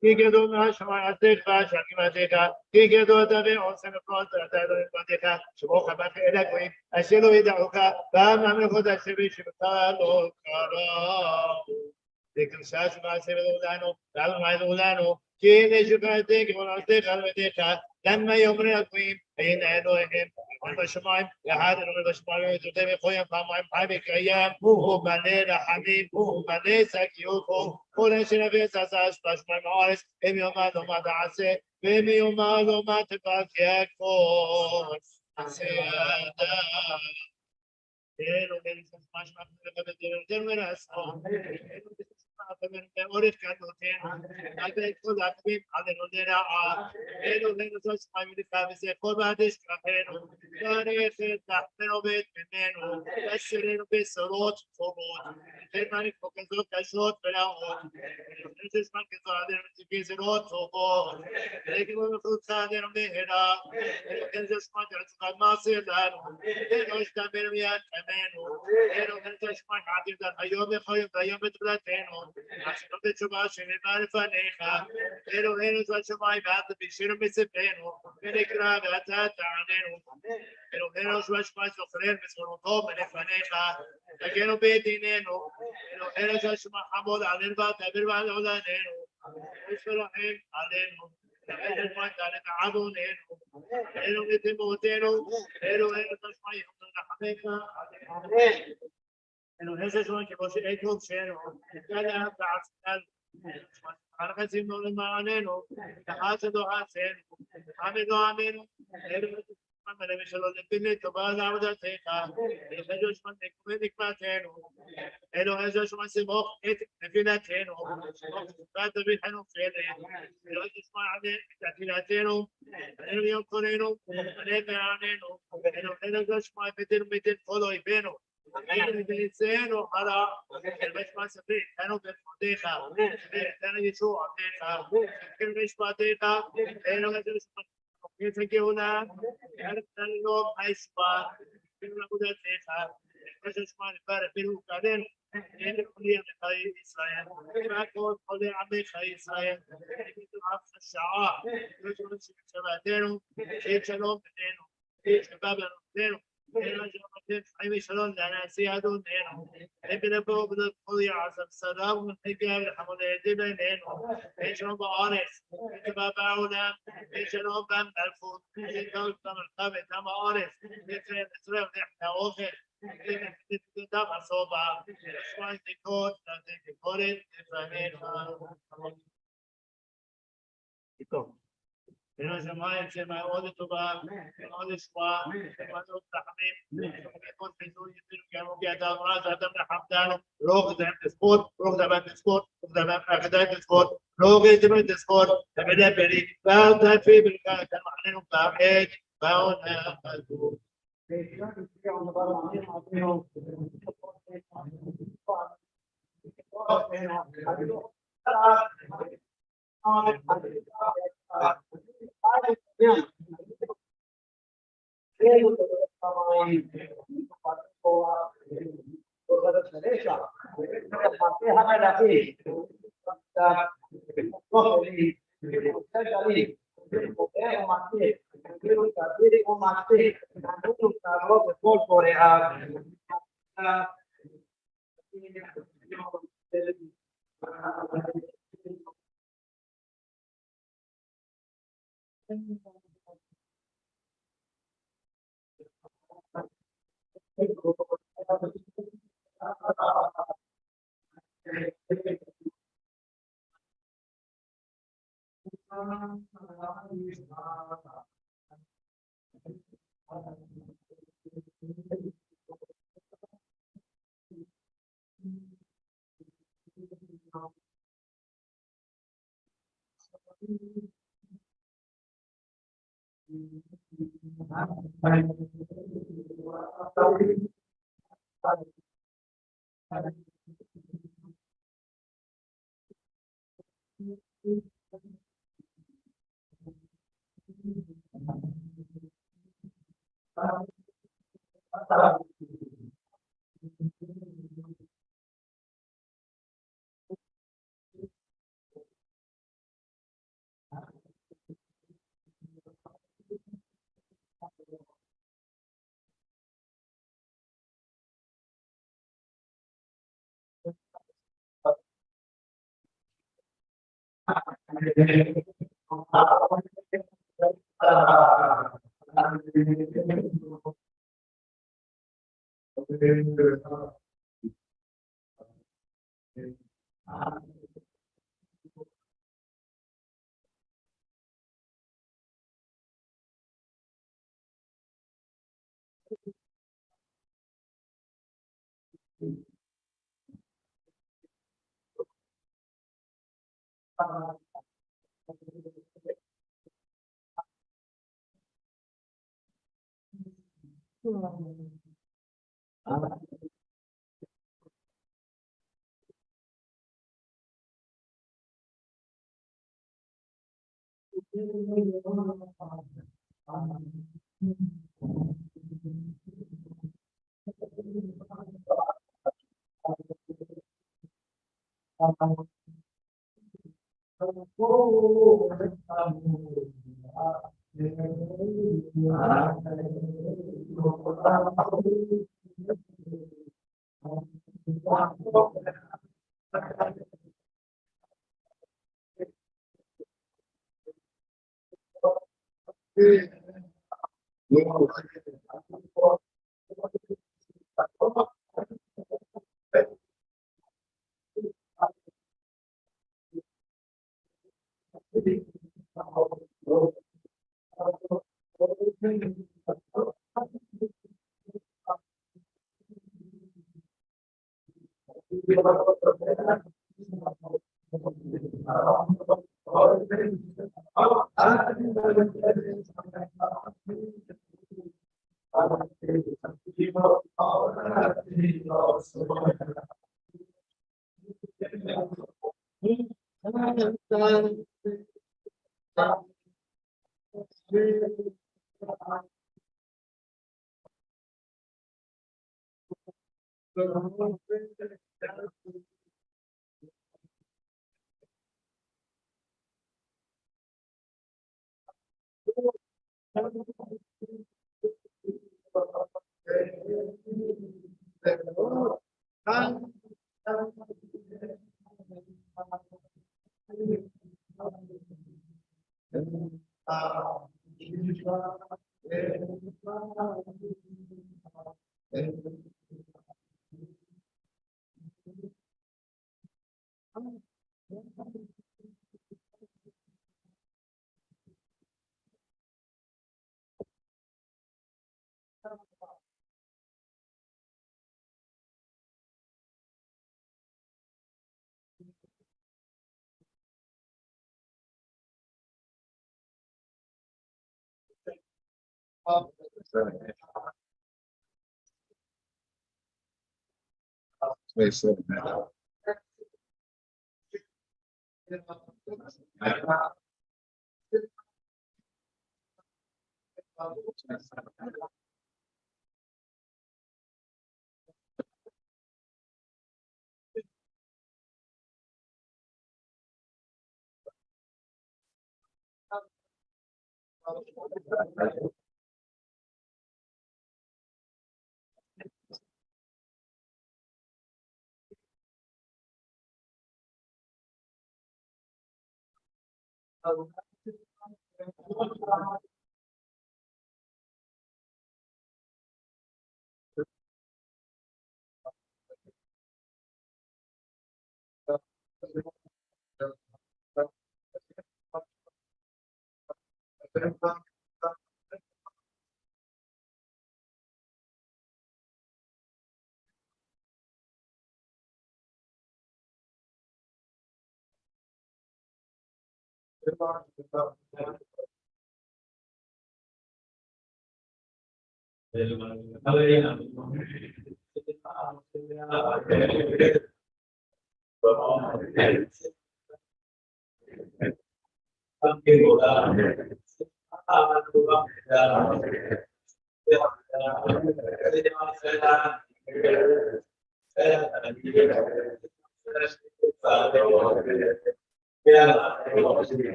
כי גדול מהשמיים עשיך, שקים עשיך, כי גדול תביא עושה מפרות, אתה אלוהים פרטיך, שמוך בך אל הגויים, אשר לא ידעוך, פעם המלכות אשר בשבתך לא קראו. לקדושה שמעשה ולעולנו, ועל לנו, כי הנה שפעתך, ועולתך על ביתך, למה יאמרי הגויים, הנה אלוהיהם, אלוהים בשמיים, ואחד אלוהים בשמיים, וזוטה בחויים פעמיים חי וקיים, הוא מלא רחמים, הוא מלא שקיות, כל אשר נביא עשה בשמיים הארץ, אם יאמר לו מה תעשה, ואם יאמר לו מה תבקע כל. עשה אדם. אלוהים מה שמענו לבדנו ונעשו. ואורך כנותינו, על כל העקבים עלינו לרעה, אלוהינו זאת שמיים ולפעם וזה כל בעד שכחנו, ברכת תחתנו ואת ממנו, תשרנו בשורות טובות, תן פה כזאת קשות ורעות, אלוהינו זמן כזאת עלינו בגזרות טובות, אלוהינו מחוצה עלינו מהרה, אלוהינו זמן כזאת מעשה לנו, אלוהינו שתמנו מיד כמנו, אלוהינו זמן עתיד היום יכולים והיום בתבלתנו, עשינו בתשובה שנבע לפניך, אלוהינו זאת שמיים ואתה בשינו מספנו, ונקרא ואתה תעננו, אלוהינו זאת שמיים זוכרן בזכרותו מלפניך, תגנו בית דיננו, אלוהינו זאת שמיים חמוד עלינו ותעביר ועל עולננו, ושלוחים עלינו, תעביר שמיים תעלת עווננו, אלוהינו תמותנו, אלוהינו זאת שמיים נחמך, אמן. אלוהינו זשמיים כמו שאיתו שלנו, נתגלה בעצמנו, אנחנו עשינו למעננו, תחסד לא עשינו, עמד לא עמנו, אלוהינו محمد بشر الدنيا تبارك عبدتك يخرج من نكمتين إلو هزوج من سبوك نفيلتين بعد بيحنو فيلين إلو تسمع عليه تأكيلاتين إلو يمكنين إلو بيانين إلو هزوج ما بدل فولو يبينو إلو بيسينو حرا المش ما سبيل كانوا بالفضيحة كانوا يشوع فيها كل مش فضيحة إلو هزوج يتجونا يعرف اليوم أيسبا كل مدة فيها كشش ما نفرق بينه بعدين إن كلية خي إسرائيل ما كون كلية عمي خي إسرائيل يتعرف الشعاع يجوا شبابينه يجلون بدينه شباب بدينه إن حيمي شلون لنا سيادون دينه ابن أبو بدل كلية عصر السلام من حكام الحمد لله بينه إيشون بارس شباب عونا إيشون بام الفوت إيشون بام الخبر تام عارف إيشون إسرائيل إحنا أوفر تدافع صوبة شوي تكون تكون تفهمين إنه زمان شما أول تبا أول شوا أول تحميم يكون في سوريا كانوا بيعدوا راس هذا من حمدان روح ذا السبورت روح ذا السبورت روح ذا أخذت السبورت روح يجمع السبورت تبدأ بري بعد في بالكان كان معلنهم بعيد بعون الدور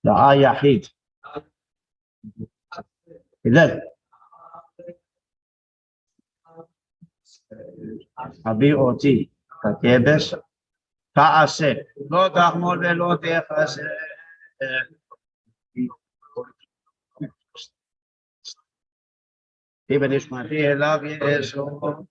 ראה יחיד. إذن אביא אותי ככבש, תעשה, לא תחמול ולא תכסה. כי בנשמתי אליו יאסור.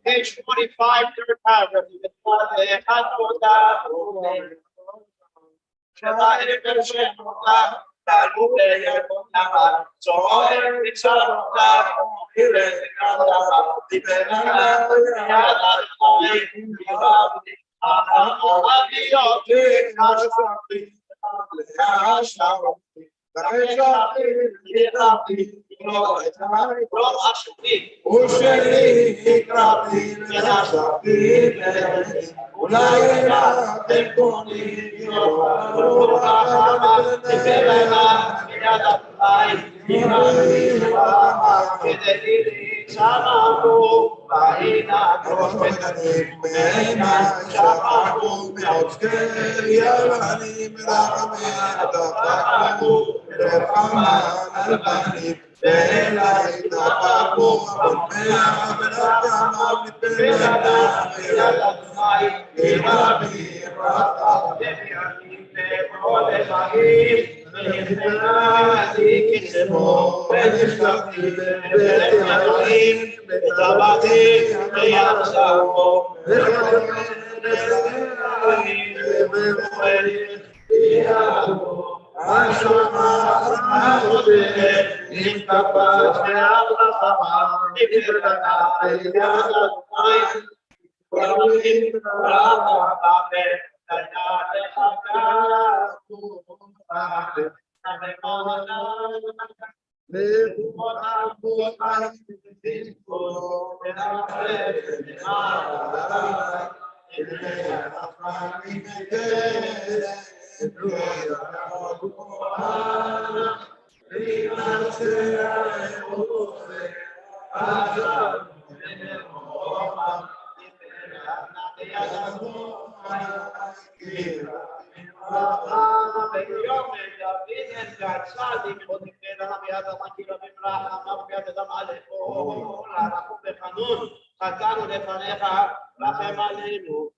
Page 45, third paragraph. חטאנו לפניך, רחם עלינו.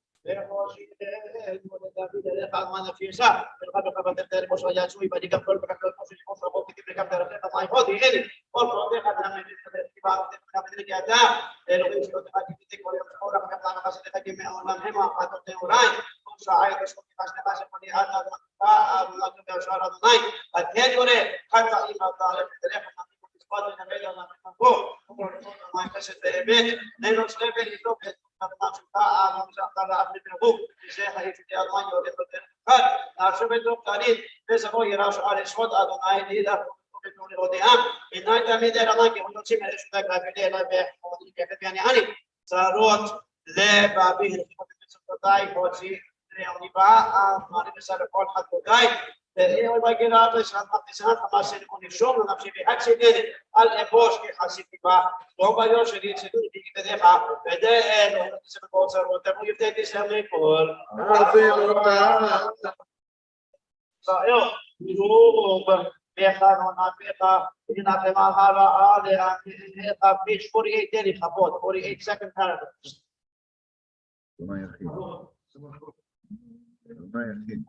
צרות לב אביהם מצוקותיי הוציא לאוניבה אמרים בסדר כל חטאותיי ואילו בגירה בשעת מחתיסת חמאסי נשום לנפשי והקסידני על אבוש כחסיתי בה לא ביום שלי צדו בגדך ודאנו נתסף בוצרות תמו יפתתי סמי כל page 48 daily chabot 48 second paragraph.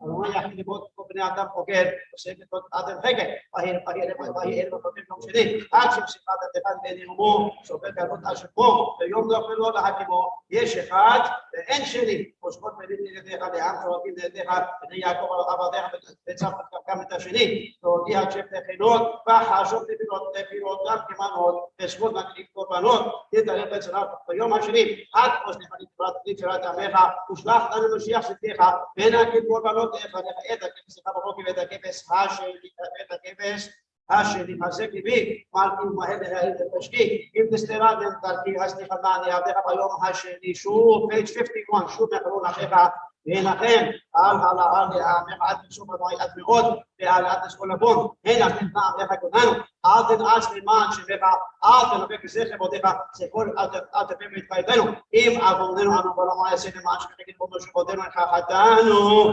אדוני יחיד לבוא כל בני אדם חוגר, עושה לבוא אדם חגר, בהיר בפרטים יום שני, עד שמשיחת התיבת בנאומו, סופר גלות אשמו, ויום לא אפילו להקימו, יש אחד ואין שני, ושפות מלים נגדיך לעם שואבים נגדיך, בני יעקב עבדיך וצפת גם את השני, והודיע את שבטי חילות, וחשוב תפילות גם כמנות, ושפות מקריב קורבנות, תתערב בצלם ביום השני, עד אוזנך נתפרת עמך, ושלח לנו משיח צדקך, ונקים קורבנות את הכבש הבוקר ואת הכבש השני חזק ליבי מלכי ומהר להעיד לתשקי אם תסתרה דרכי הסליחה מעני עבדך ביום השני שוב page 51 שוב יחלו לכך והנחם על העלאה לעמך עד בסוף אדוני עד מאוד ועל עד אסכול לבון הנה תנתנה עמך כוננו אל תנעץ למען שמך אל תנבק בזכר עבודך שכל אל תפם להתקייתנו אם עווננו אנו ולא מה יעשה למען שמך נגיד בנו שבודנו לך חטאנו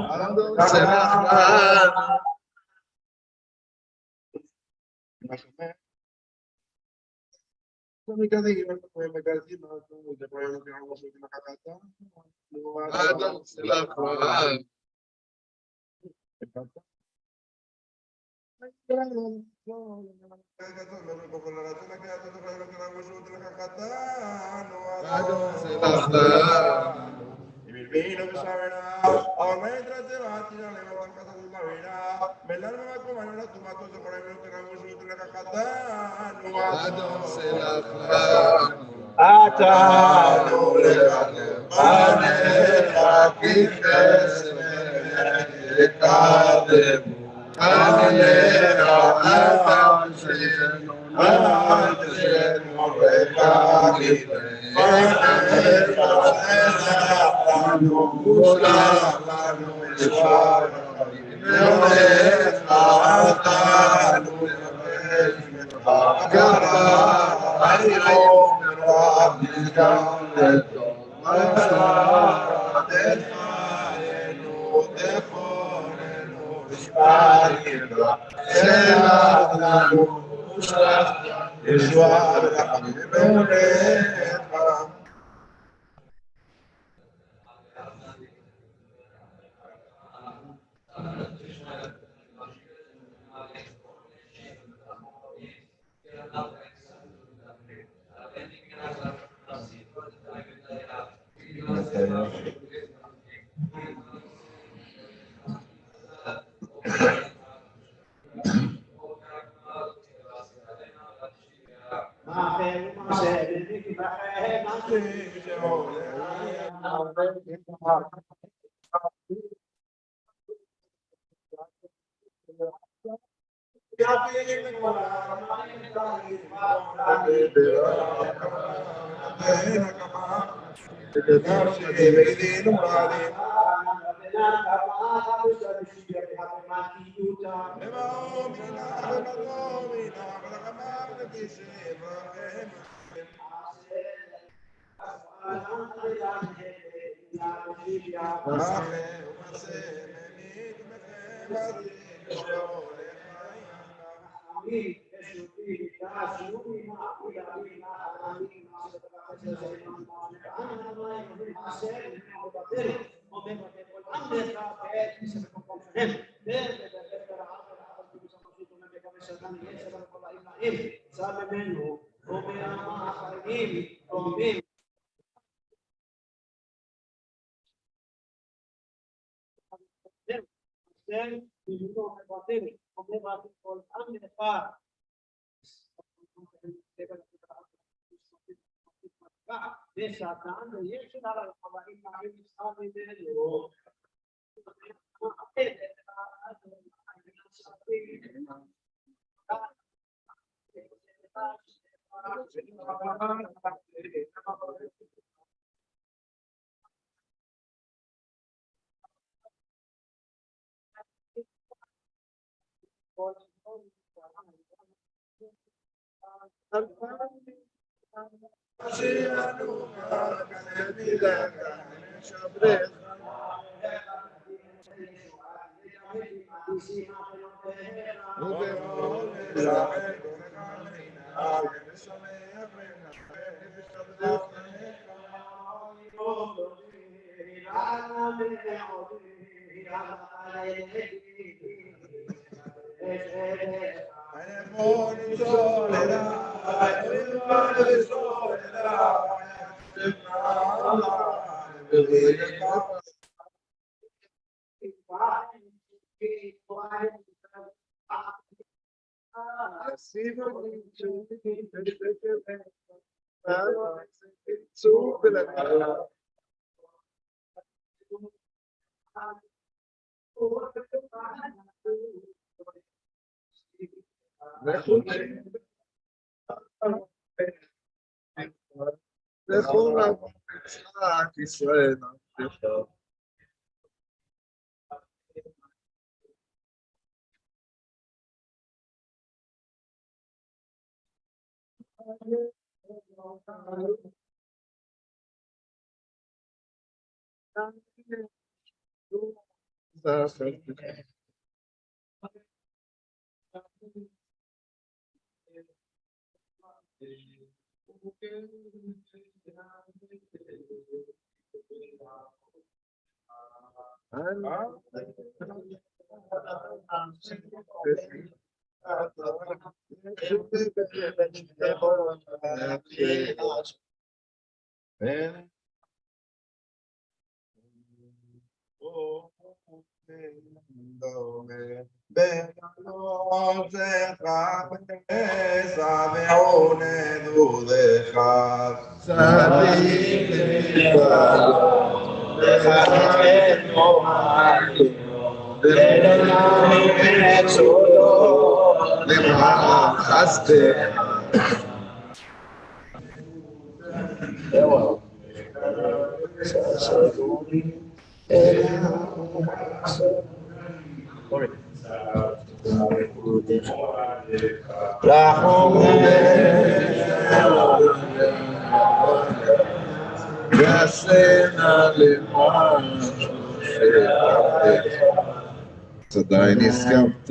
עדיין הסכמת,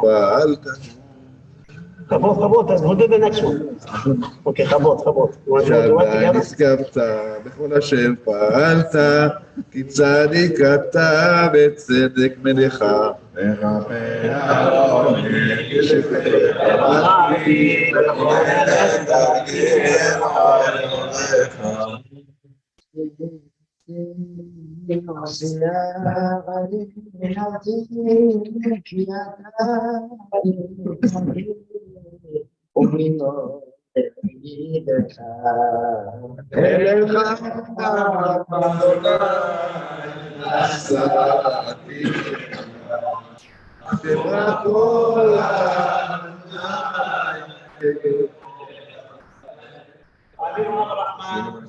פעלת. Chabot, we'll do the next one. Okay, Chabot. You want to do it שעדיין together? הסכמת, בכל אשר פעלת, כי צדיק אתה בצדק מלך. שמה כל אבינו הרחמן,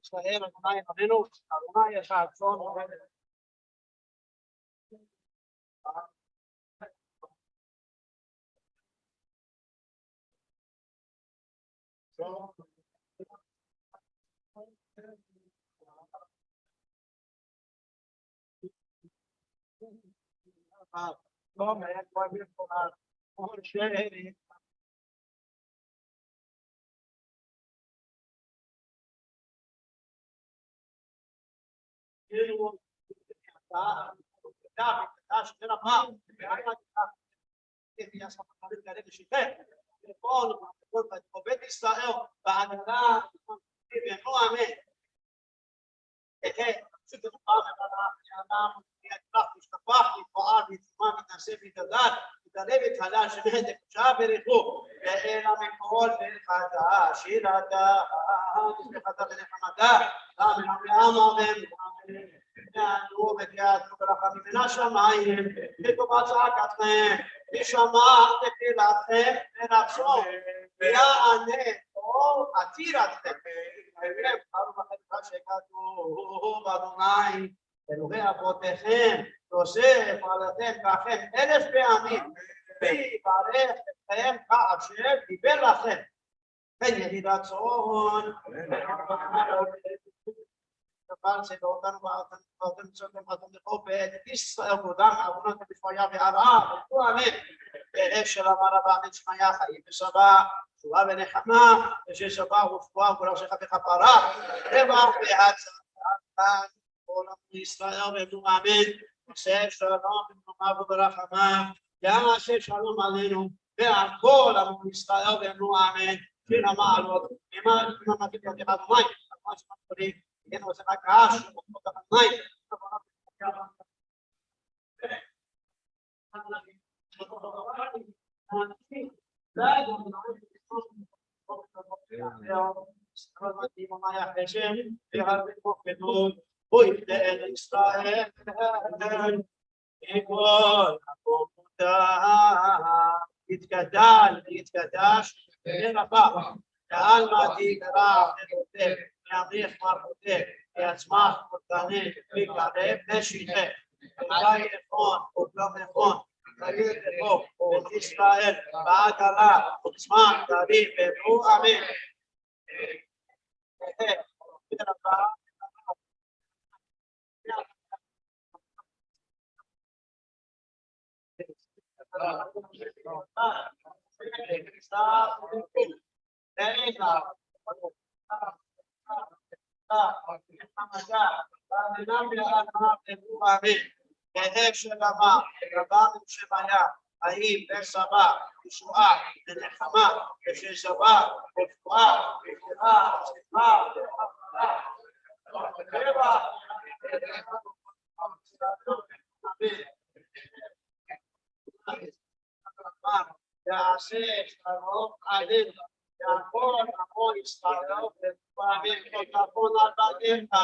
ישראל, אדוני אבינו, אדוני יש הרצון עובד. בית ישראל בהגנה אמן. משתפח, מתפעל, מתפעל, מתנשא, מתגדל, מתעלה ותעלה, שמהדק, שעה בריחו, ואין המקורות ברכתה, שירתה, תשמחתה ונחמתה, לעם יענו ותיעדו ברחמים מן השמיים, לטובת צעקתכם, ישמע תפילתכם ונפשו, ויענה כל עתירתכם. ברוך אתה שכתוב אדוני אלוהי אבותיכם יוסף עליכם כאחם 1000 פעמים ויברך אתכם כאשר דיבר לכם כן ידיד רצון דבר שבאותנו ואתם צודקים אתם לכובד ישראל קודם עוונות בפיה והרעה ותו עליהם באש של אמר רבה מצמיה חיים ושבע תשובה ונחמה וששבע ורפואה ורשך בכפרה רווח והצלחה כל עם ישראל ותו אמן עושה שלום במרומיו וברחמיו, יעשה שלום עלינו ועל כל עמו ישראל ואמרו אמן. שיר המעלות, נאמר למדתי ידיך אדוני, אדוני שמתפולי, כן עושה רק רעש, ובכל אדוני. ישראל מכל מקומותיו יתגדל ויתקדש ונבע ועלמא תקרא נבותך וימריך מלכותך ויצמח ותענה ויקרב ושיחה ואולי נכון ולא נכון תגיד לכו את ישראל בעגלה וצמח תביא ואמרו אמן. כאב שלמה, רבנו שביה, האם וסבא, ישועה ונחמה, כשסבא, רפואה, רפואה, שמחה, יעשה שלום עלינו, יעקור עמו ישראל ופעמים כתבון על בניך,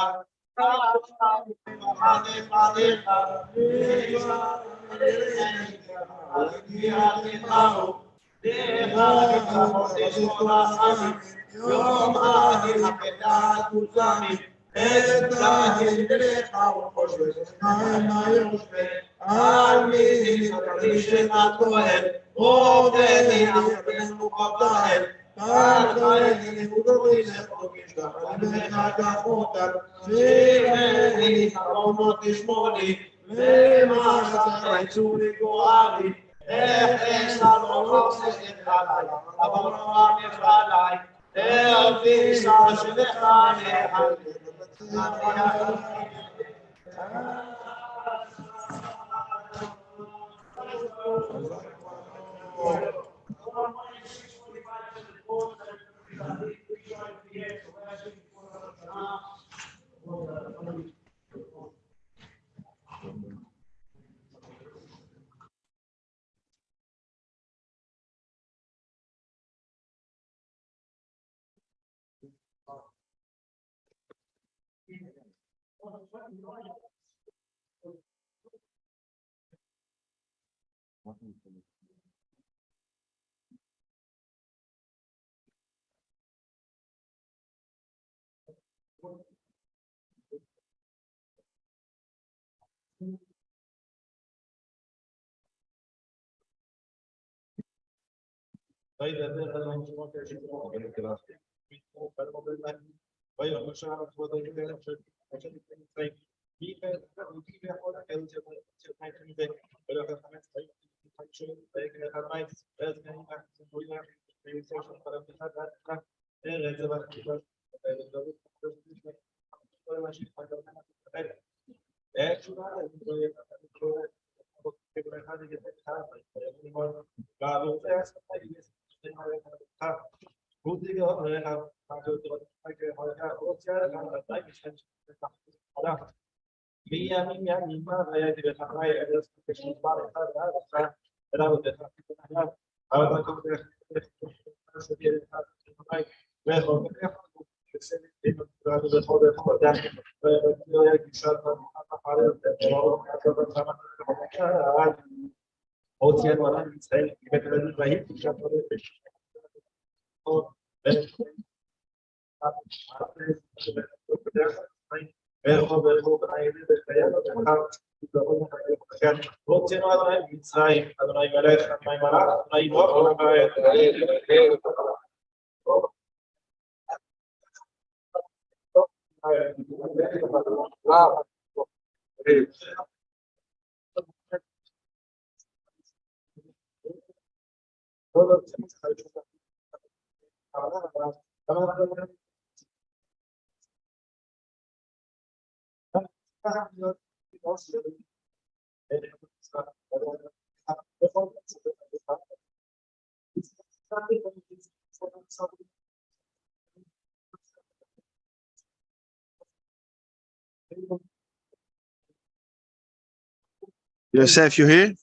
Yosef, you here?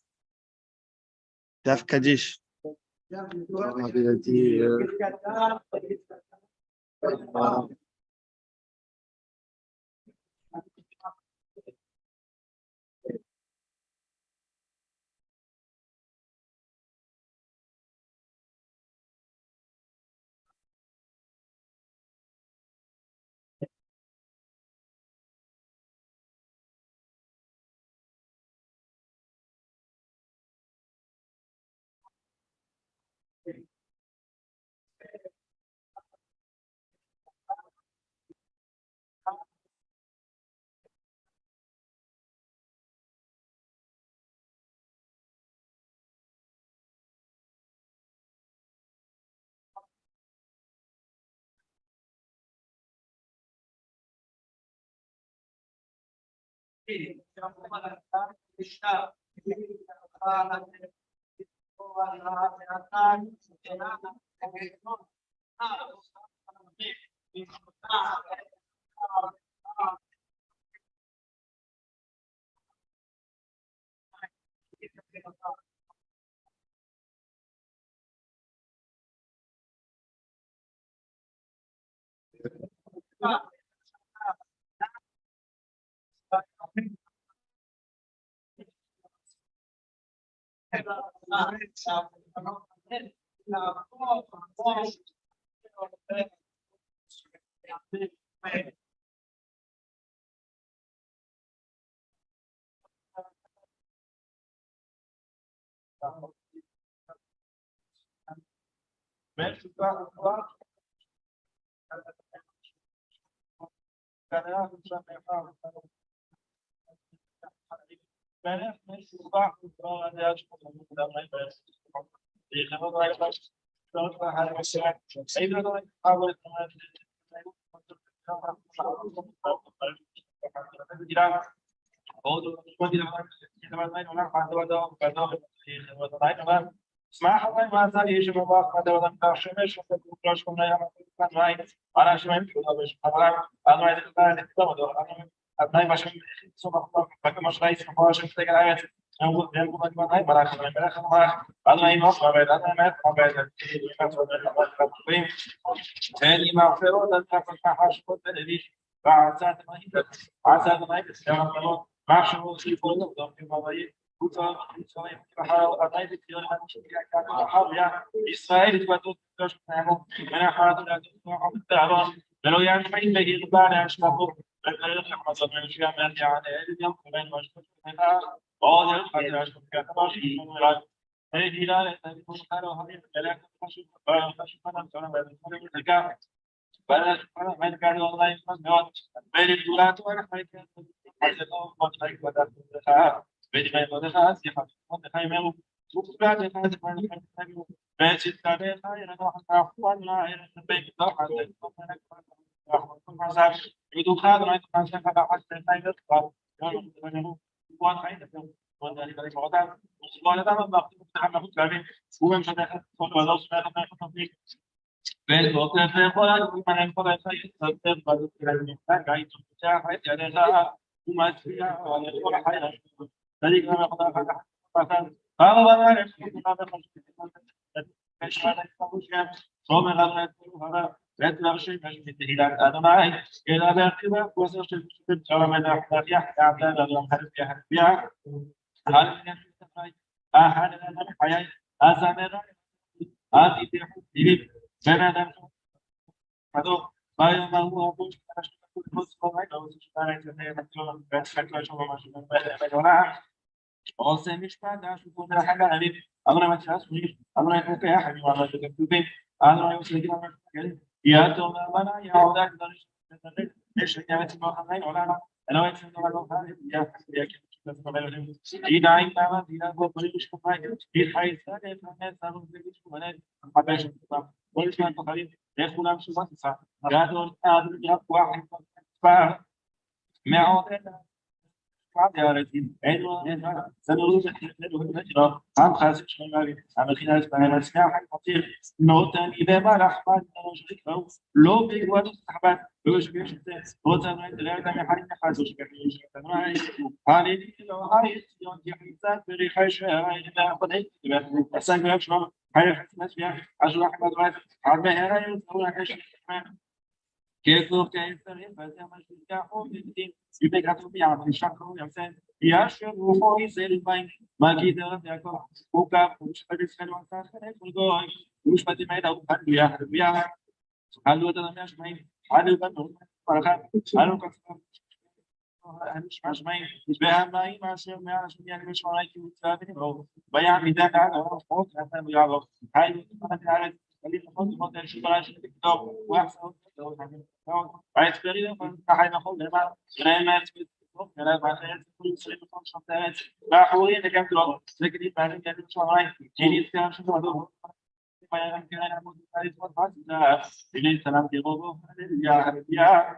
Daf Kaddish. بعد يارتين عينه سنروز نجرا عم خاسر شمالي عم خلال اسمها اسمها حق خطير نوتان إذا ما رحمن نوجدك أو لو بيقوات الصحبات لوش بيش نوتان غير دم حريم حاسوش بيش تنوعي هاني لو هاي يوم يحيزات بريخش هاي لا خدي بس أنا شو هاي حسنا فيها عشان أحمد غاز عم هاي ولا كش كيف فزي ما شفتها بدين يبقى تبي عم شكله يمسن ياشر وفوق يصير البين ما كده ياكل كوكا مش بدي سلوان ساخن كل مش بدي ما يدور بيا حلو ده مش مين حلو بنو فرقات حلو كسر مش مين بها ما شو ما شو يعني مش رايك وتابعني هو بيع ميدان على فوق هذا بيعرف هاي انا عارف اللي نحط موديل شو بلاش الكتاب واحسن عايز تقريبا فهاي ناخد لما جرامات كلام عن كل شيء بخصوص شغلات لا حوالين كم كلام لكن بعدين كان شو رايك يعني كلام شو هذا ما يمكن أن يكون هذه الصفات إلى سلام جبوه يا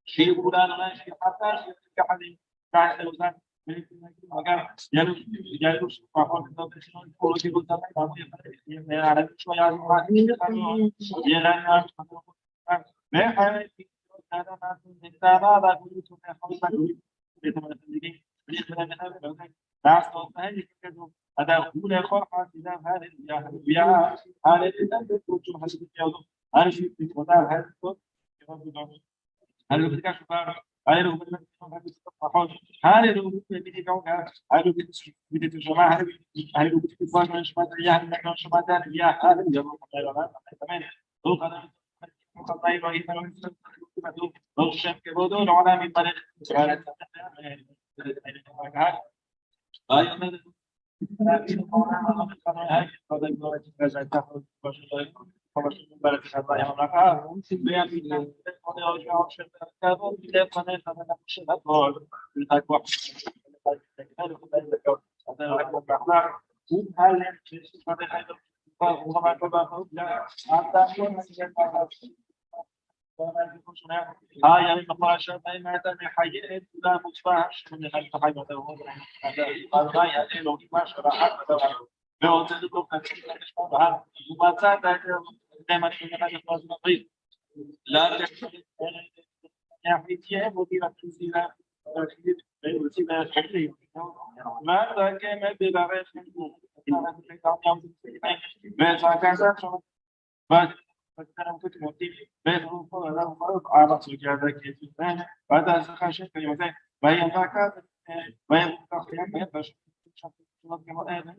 شيء ولا لا شيء حتى شيء كحدي بعد الوزن مكان يلو فاهم كده شلون كل شيء قلت لك ما أعرف شو يعني يلا ما حد هذا ما نكتب هذا كله شو نحاول نقول ناس هذه كده هذا أولى خلقة إذا هذا يا هذا إذا كنت حسب الجواب هذا شيء في وضع هذا هذا بدك شو بقى هذا لو بدك هذا لو بدك تجاوب هذا بدك تجمع هذا لو بدك تفهم مش ما يعني ما شو ما دار يا هذا جمع تمام هو هذا خطأ رهيب لو شاف كبودو لو أنا من طريق يعني المقاشة ما تم حياة لا مصباح من الحياة هذا الغاية لو ما شرحت لو تدخل في وما زاد دائما في النظري لا يعني مدير التنزيل ماذا كان بغير فكان كنت موتيف بين الفرق على سجادة كيف بعد خشية كلمتين بين ذاك بين تخيل بين باش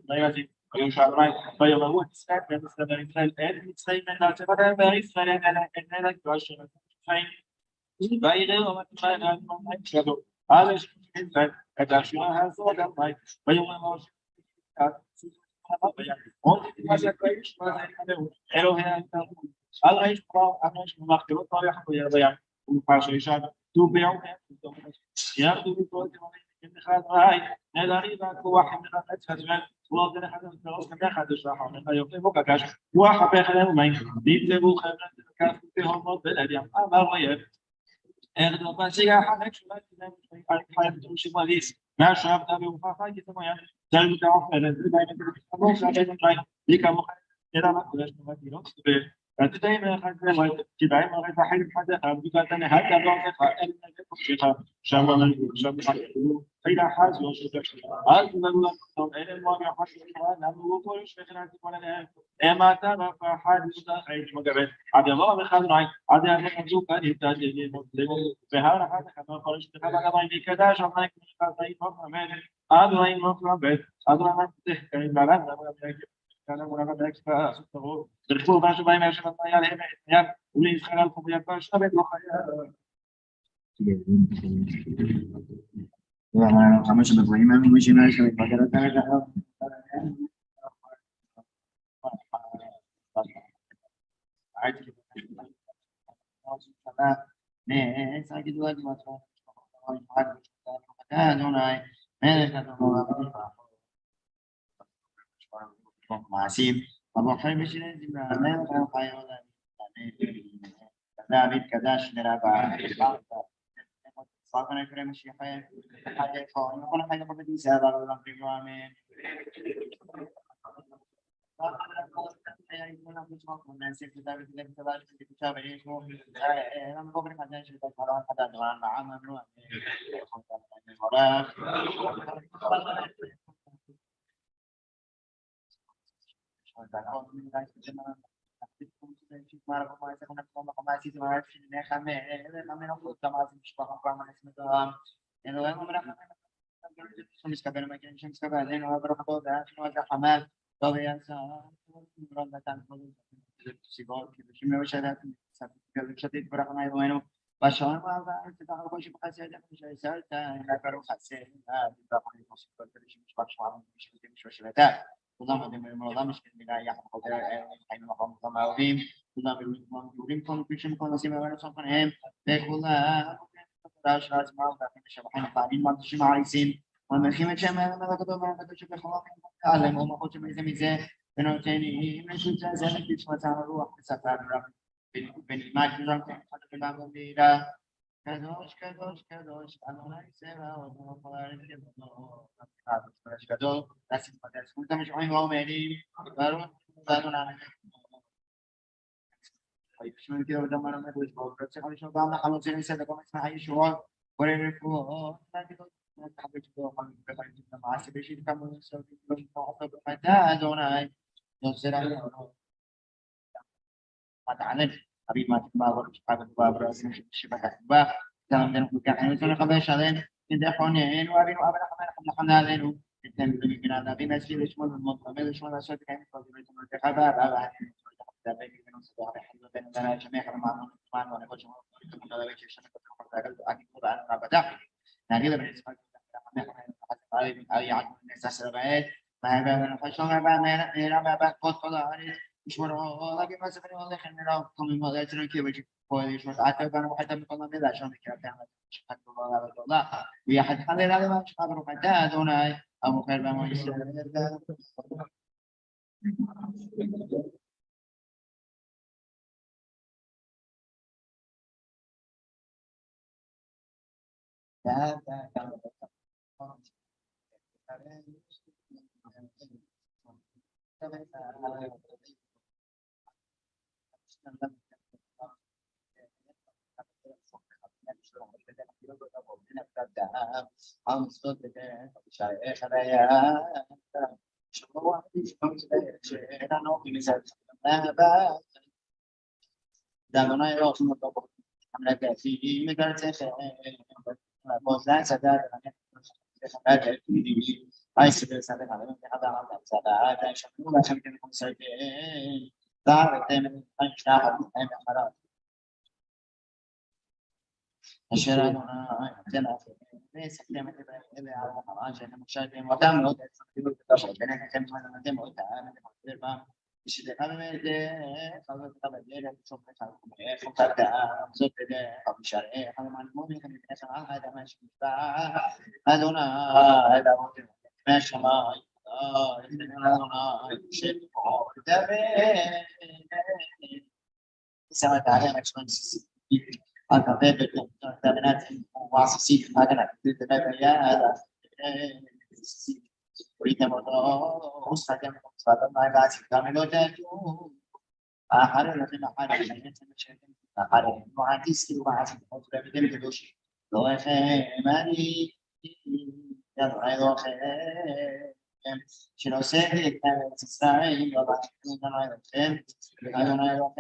لا يجب ويشعر معي بين هو تسعة من السنة الآن تسعة من الأعتبار باريس فلا أنا أنا كواشر فين بين وما تفعل ما يشهدوا هذا شيء كتاشوا هذا صوت ما بين ما الغيش الغيش مغفرة طريقة ويضيع وفاشيشان توبيعوا ياخذوا بطولة اتخاذ هاي نادري ذاك واحد من الأجهزة وأظن هذا الدراسة كم أحد يشرحه من أيوة مكاش واحد بيخليه ما يبدأوا خبرة كان فيهم موديل اليوم أما غير أنا بسيجا حنك شو حياة تمشي ماليس ما شاف ده بوفاقة كده ما يعني جل بتاعه فعلا دايما أبغى شغله تراي ليك أبغى إذا ما كلاش ما تيرو فأنت دايما خد ما تبعي ما غير حين حدا أبغى كاتني هذا أبغى كاتني شيء شامل إذا حاز وشو هذا نقول إذا ما بيحصل هذا نقول كلش فكرة ولا إما ترى فحد مستحيل مقبل هذا الله بخير راي هذا نجوك يحتاج بهذا هذا كمان خرج هذا ما يجي كذا عشان ما يكون هذا يفهم هذا ما يفهم بعد هذا ما تحكي بعد كان ولا بدك تسوي تركوا باش باين عشان ما يعلم يعني ولين خلال الخبير باش تبي kami sudah beriman mengenai negara masih apa saya misalnya di mana kalau kayak David Kadash neraka ספר כאן יקרה משיח אחד יכול נכון אחד יכול בית ישראל אבל פרימו אמן בשעון מעבר תדע כל שבחסד שסלת נקרו חסד כולם מדברים מעולם משכן מילה יחד חוזר חיים במקום כמה אוהבים כולם יורים כל פרשים כל נושאים אבל נוסף עליהם וכולם רעש מעל ואחים משבחים פעמים מרגישים מעריצים ומלכים את שם האלם הגדול והגדול שבחולם עליהם ומחות שמזה מזה ונותנים לשוטה זה לתשמת הרוח וספר רב ונלמד כולם כולם במילה קדוש קדוש קדוש אדוני צבאות קדוש גדול להשיג מדי זכות המשוחים ואומרים ברוך אדוני וישמעו כאילו ודמר המדוש בו ורצח לשאול גם לחלות של ניסה וגם עצמך ישועות קורא רפואות תחבט בו ובאים את המעשה בראשית כמה נסות ולא נתמוך אתה אדוני יוצא לנו מתענן אביב מעבר שפעת בעבר עשינו שבחת בה תלם דנו ככה אני רוצה לחבש עליהם כדי חונן ואבינו אבל אנחנו עלינו ניתן במינה להביא מהשביל לשמון ולמוד ומד לשמון לעשות כאן כל דברי תמות חבר אבל אני בנוסף לחזור בין בני שמח למענו למענו אני חושב שאנחנו נדבר שיש לנו כמה דברים אני קורא על העבודה נגיד לבני ישראל יעד נעשה סרבית מה אנחנו חשוב מה כל הארץ ישמרו להגיד מה ספרים הולכים נראה כמים הולכים כיוון שפועל ישמור עתה בנו וחייתם בכל המילה שם נקרא תאמת שחק בבעלה וגדולה ויחד חלילה למה שחק ברוחתה אדוני המוכר במו ישראל אשר אדוני נסכם את זה על החרן שאתם משלבים אותם מאוד אפילו בתוך ביניכם אתם אותם ושדך באמת חבר תבדל בסוף איך אתה זאת במשרה חלמן מומי כנראה על האדמה שמשפחה אדוני אדמות מהשמיים אדוני שפור דבר سمعت عليها ماكس أنت بيبي تمنات وعصيب هذا يا هذا أريد مرة أسرة فهذا ما بعد كامل وتجو آخر لكن آخر مهندس كي وعصيب أسرة بدم كدوش لو خيماني يا رأي خيم شنو سهل كان تسرعين وبعد كنا نعرف أنا نعرف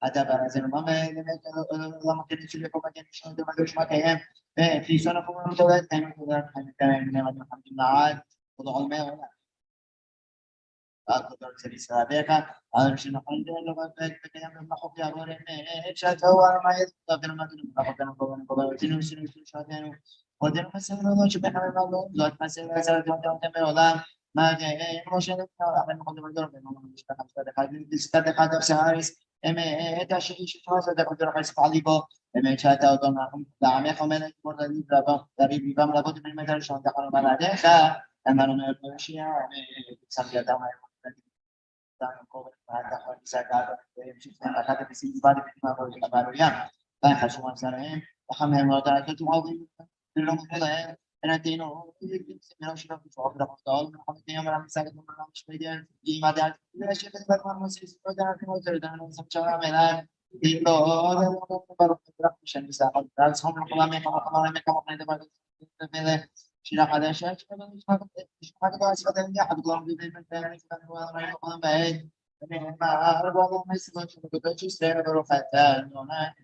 הדבר הזה למה כן יש לי פה מגן שנות ומדוש מקיהם וכניסון הפורם תולד הם תולד חיים בני מדים חמדים לעד ודעול מאוד הקודם של ישראל בך אבל שנכון לבק וקיים במחוק יעבור שאתו על מה יתקבל מדונו בחוקנו קובנו קובנו שינו שעתנו ודנו מסלנו שבחמם עלו זאת מסלנו עשרת יום בעולם מה כמו שנקרא אבל אנחנו מדברים בנו משפחה שתת אחד אפסאריס את השני שתפוס את הקודם חספלי בו באמת שאתה אותו לעמך עומדת כמו דריב ליבם לעבוד בלימד הראשון תחלו בלעדיך אמרנו מאוד מרשיע ושמתי אדם dan ko ada ko bisa ada شفنا بعد بس بعد ما قلت قبل يوم كان حشو مثلا وهم ما دارك تو هاوي لهم كذا انا تينو انا شو في صوب ده قال هم تينو مرة مساعد مرة مش بيدين ما دار لا شيء بس بعد ما مسيس بدنا كنا تردنا سبشوا ملا تينو هذا برضه مشان مساعد بس هم كلام كمان شيء هذا شيء مش هذا بس بدنا يحد قام بيدين كان هو بعيد ما أربعة ما يسمع شو بدو تشتري بروح فتان وما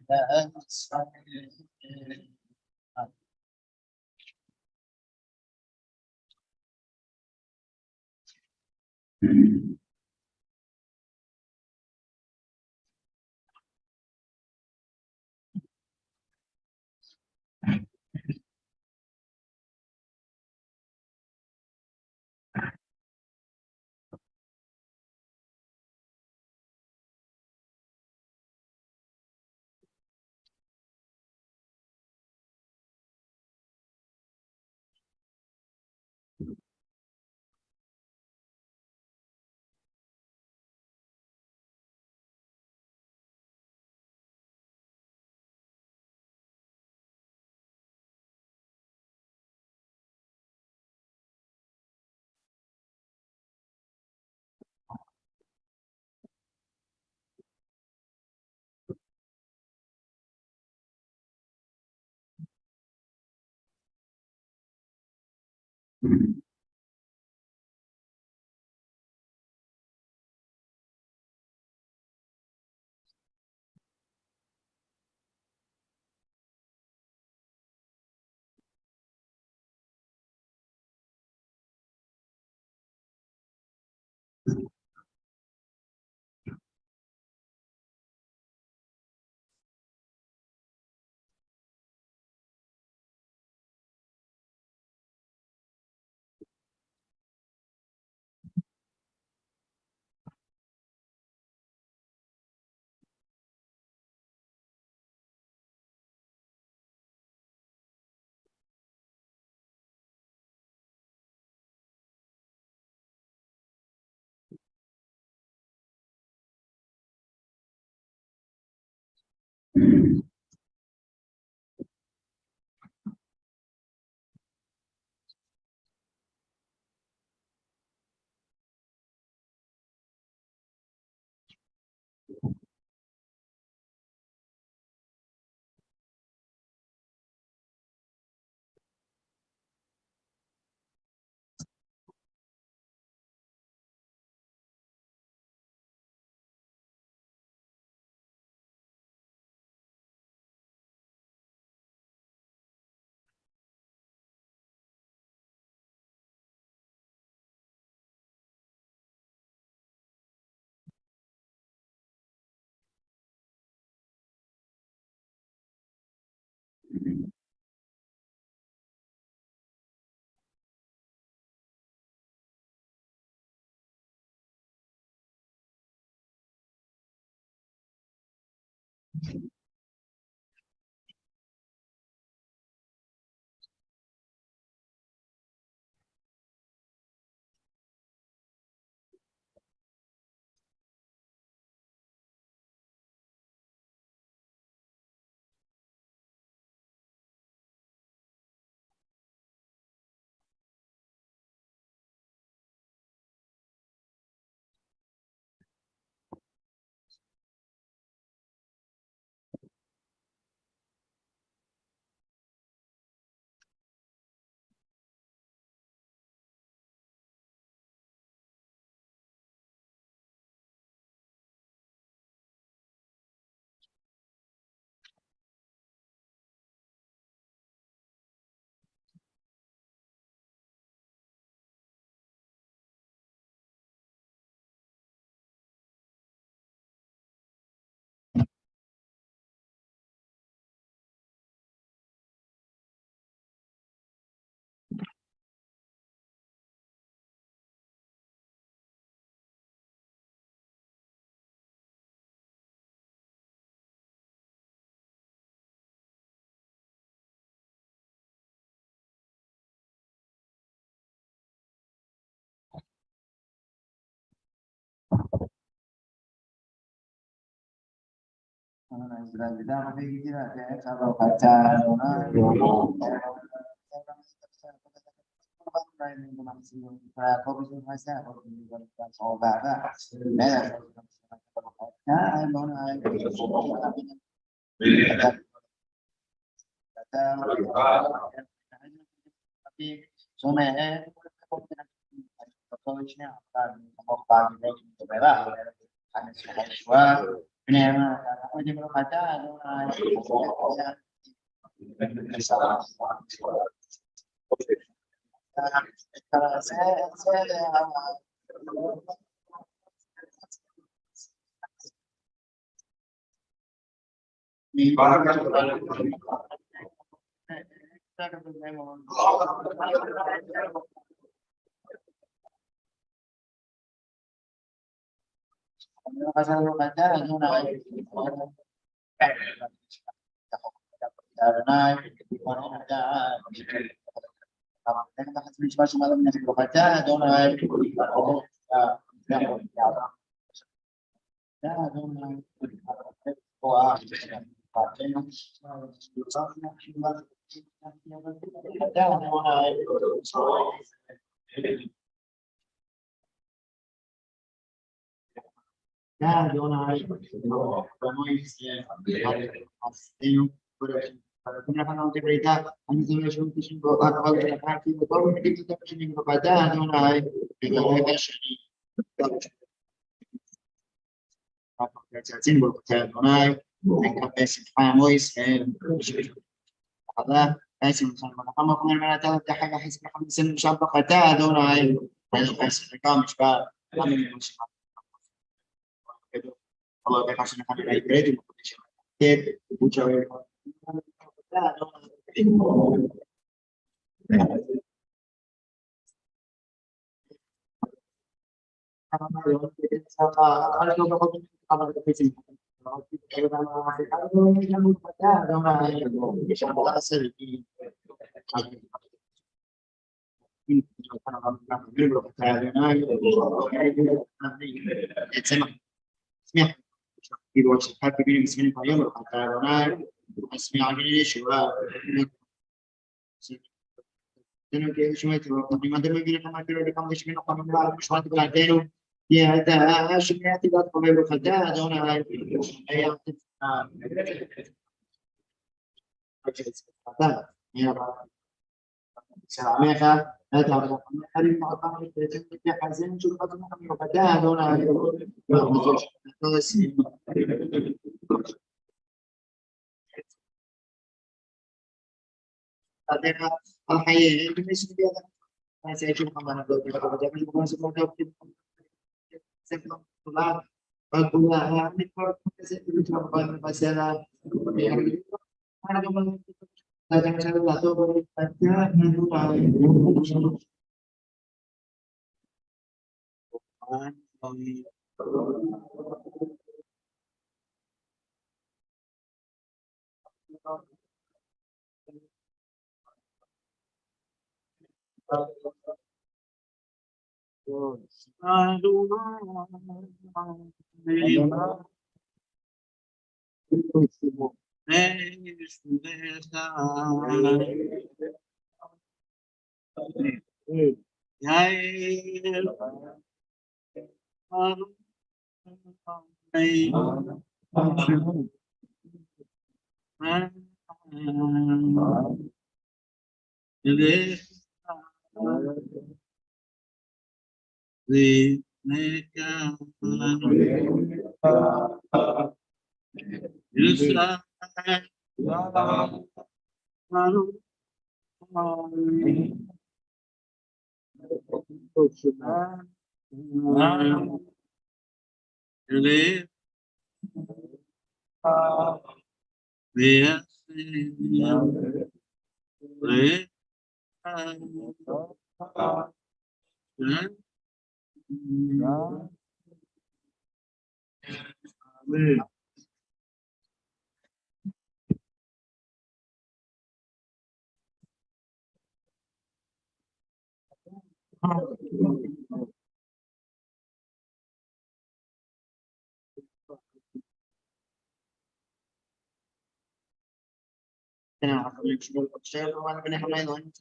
كنا نقول شو الشيء وأنا بني حنا يدون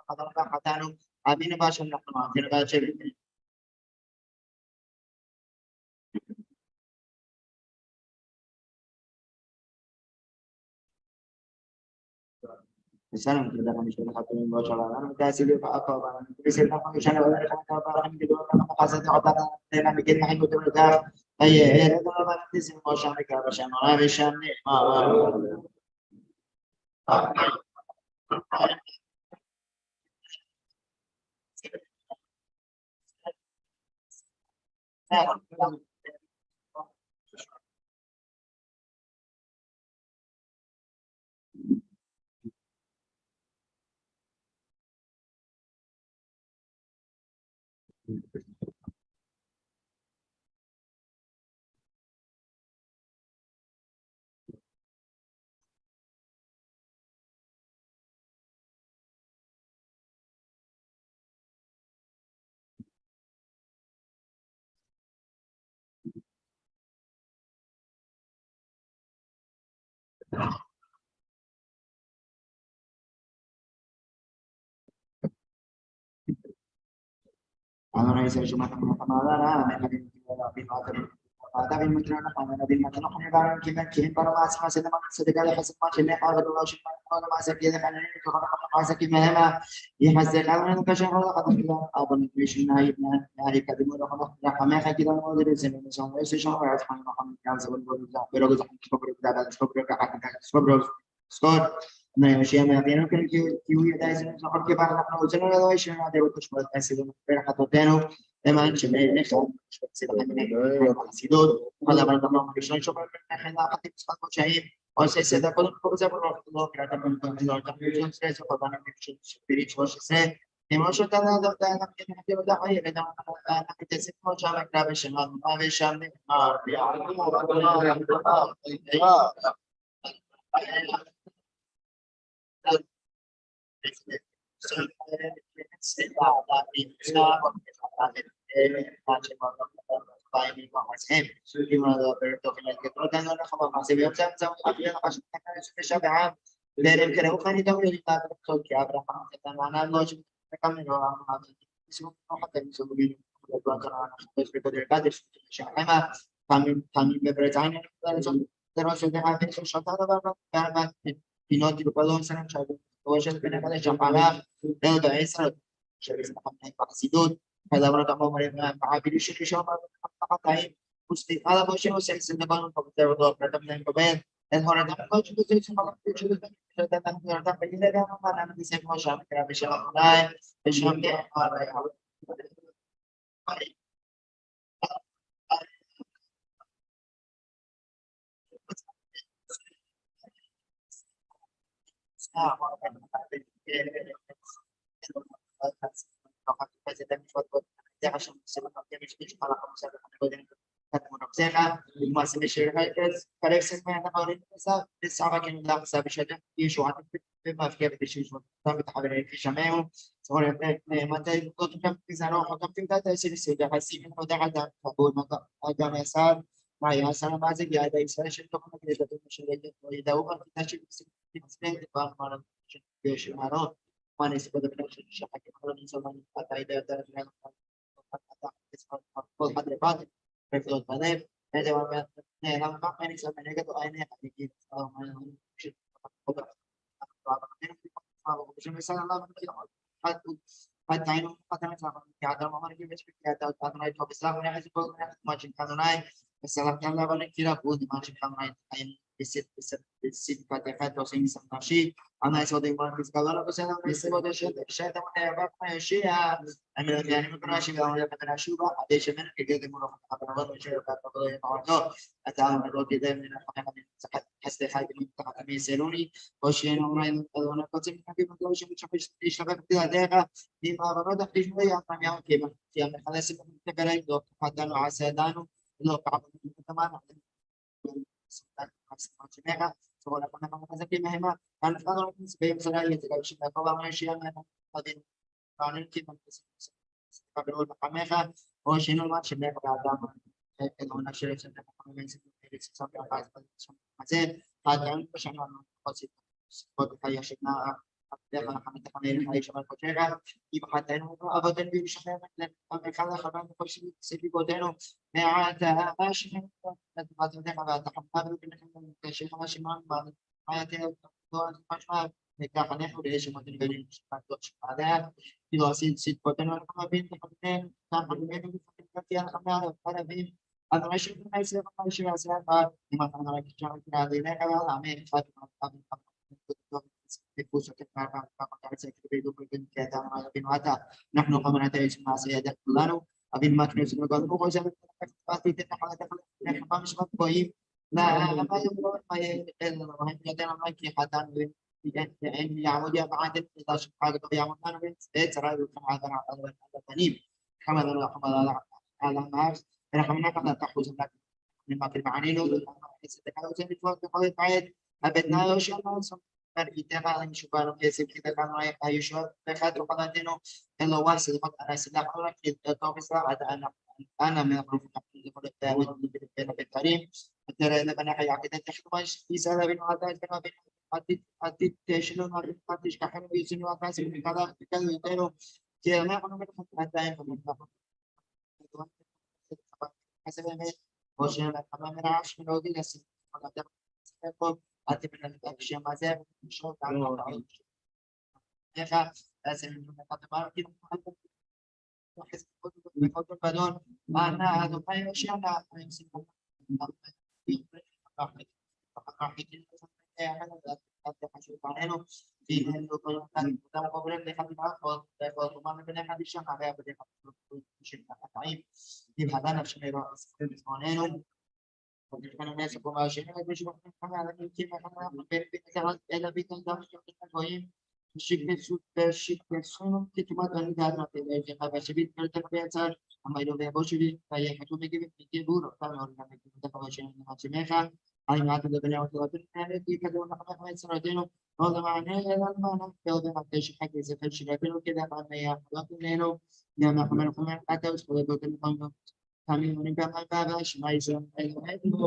خطر خطانو أبين باشم نحن ما فينا باشر Misalnya kita dalam istilah satu yang bocor orang kita sih apa barang bisa kita misalnya barang gitu kalau pasal itu apa dan bikin main itu udah ya itu barang itu sih mau sampai ke pasal mana bisa nih Ahora ese cuma kemana-mana, mereka di tapi mungkin anak nabi macam mana barang kita kirim para masing-masing teman sedekah hasil macam ni kalau dulu sih kalau masih dia kan ini kalau masih kita mana ya hasil kalau kita cakap kalau kita abang mission naik hari kadang orang kami kita mau dari sini misalnya session orang kami yang sebelum baru skor nah usia mereka kan kiwi ada sini skor kita barang kita ujian ada usia ada utus buat hasil mereka tu teman cemai ni kan sidot kalau barang kamu mission coba kita akan cepat percaya और से ज्यादा को जब लोग करते हैं तो लोग कंप्यूटर से जो पता नहीं स्पिरिचुअल से इमोशनल का ना होता है ना कि ये बता है ये ना कि जैसे को जाना ग्रेविटेशन ग्रेविटेशन में Pinoti kalau misalnya saya Ocean penekatan Jampana, dan ada Israel, jadi sampai Paksidut, kalau orang tak mau mereka mengambil isu apa katain, mesti kalau macam saya senang komputer atau program yang berbeda, dan orang tak mau juga jadi semua itu tentang orang tak pilih dan mana nanti saya mau sampai ke bisa lain, sampai apa Maya sana bazı bir yerde insan için çok önemli bir şey değil. Da o kadar çok bir var görüşüyor. Maalesef bu da bir şey şaka falan insanların hatayı da बहुत हद बात प्रक्रिया बने मैं जब मैं ना मैंने सब मैंने तो आईने की मिसाल hal tayo patang sa kaya mo man yung kaya daw patang ito bisa mo na kasi po imagine kanunay masalah yang lawan kira po imagine kanunay ay visit pati kato sa isang tashi ana iso din mga fiskal ko sa mga iso do siya tama na ba pa siya ay meron yan mo na siya ang patang shuba ade siya na kaya mo na kapag siya pa ko yung ano at ang road din na kami sa hasta hay din kami seloni o siya no na yung ano ko sa kami mo siya siya ka di mabarada في شوية طبعا يوم كيما في خلاص تقرأ لو قدانو عسادانو لو قابل كمان جميعا سواء كنا مثلا في مهمة كان فضل سبيل سرائي تقول شيء كوا من شيء من هذين كانوا كيما قبل المقامة هو شنو ما شبه قدام إنه نشرة سنة من سنة سنة بعد مثلا هذا عن بشأن قصير Sesuatu kaya syekna dan kami tekan hari sama kocera ibu kata ini abadan bi syekna dan kami kala khabar koshi sebi godeno me'ata ashna dan kata kami tahammadu bin syekh mashiman ba ayatnya doa macam mereka kan yang udah semua dari satu ada di luar sit godeno kami tekan dan kami ini katian kami ada bin أنا ماشي في حيث ماشي مثلا ما كان على كذا كذا لنا كذا عامل فاتنا نحن قمنا تعيش مع سيادة كلنا أبي ما كنا نسمع قال هو جاب فاتي تنحى دخل نحن ما مش مطبوعين لا ما يقول ما يقول يدنا ما كي حتى يعني يعود يا بعد إذا شو حاجة يعمل أنا بس ترى يكون هذا على التنين كما على مارس رقمنا قد تحوز لما في المعاني له تتحوز في وقت قوي بعد أبدنا يوشي الله kita kan syukur biasa kita kan ayah kayu syukur mereka tuh kan dino kalau wasi ada sedang orang kita tahu misal ada anak memang kita pada tahun di Karim antara anak anak kayak kita terus bisa lebih ada kita hati tersebut hati sekarang bisa nih apa sih kita itu jangan kalau kita ada yang مثلا وشنا كمان راش من ودي ناس كمان هاتي من الأشياء ما زال شو تعمل يا خا لازم نقدم كده نحس بخطوة بدون أنا هذا ما يمشي أنا يمسك في إنه كلام قبل اللي خدي معه وما بين حد الشيء عليه بدي مش التعيب يبقى هذا نفس ما يبقى اسمه وكان الناس يقوموا عشان مش مفهوم على كيف ما بين إلا بيتنا ده كويس الشكل سونو كتبت عن هذا في الجامعة شبيه كرتك بيتر أما يلو بيبوشي فهي كتب كي بورو كانوا لما كتبوا عشان ما تسمعها هاي ما تقدر بنيا وتقدر هذا كي كتبوا نحن ما سنتين هذا معناه هذا المعنى كذا ما تيجي حاجة زي كل شيء لكن كذا ما هي لكن يا ما كمان حتى وصلوا بقول لهم kami meninggal pada semasa itu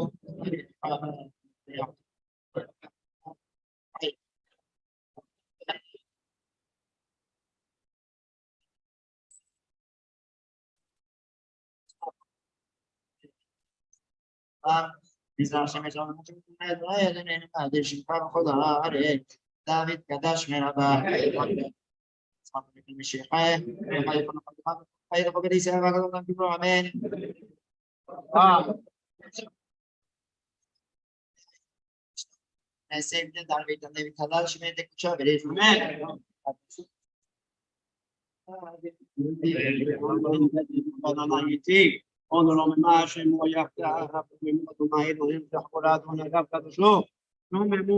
bisa semasa itu dan ini ada simpan khoda ada David kadash meraba sampai ke Mesir hai hai apa kali saya bakal nanti bro amin sevgili David'den de bir kadar şimdi de kucağa verelim. Quando non mi nasce muoia a mai non è già una carta da show non mi mu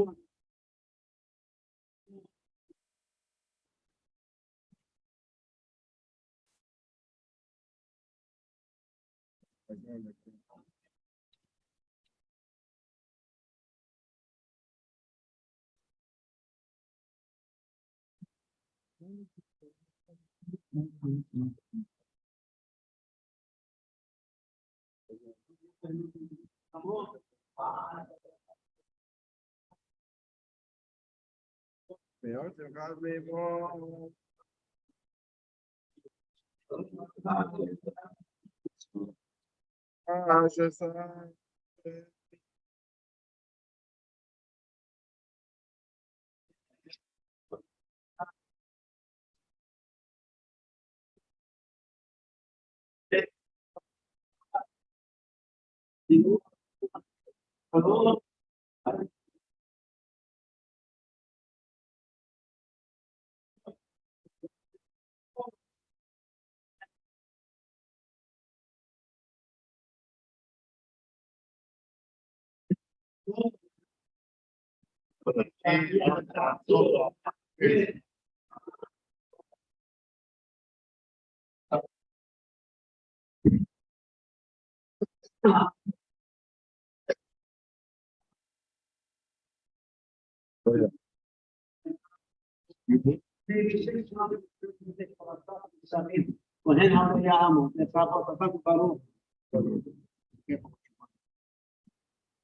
وهنا هم يعملوا نتفق بارو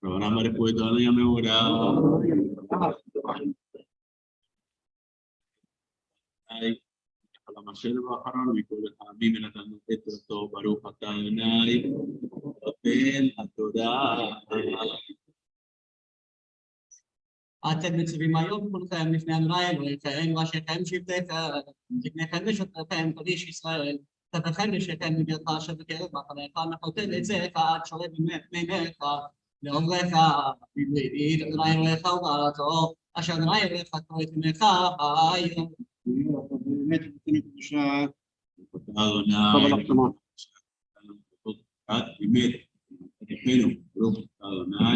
Programa después de toda la memoria. אדוני, חלום השם ואחרון מכל העמים ונתנו את תורתו, ברוך אתה אדוני, נותן התודה. אתם מצווים היום כולכם לפני אדוני אלוהיכם, ראשיכם שבטיכם, זקניכם ושוטריכם, קדיש ישראל, תתכם נשיכם בגרך אשר בקרב מחניך, נחותן עצך עד שורה מימיך, לעוברך, בברית אדוני אלוהיך ובעלתו, אשר אדוני אלוהיך קורא את ימיך היום. באמת נותן קדושה. אדוני, עד באמת, תתכנו, ברוך אתה אדוני.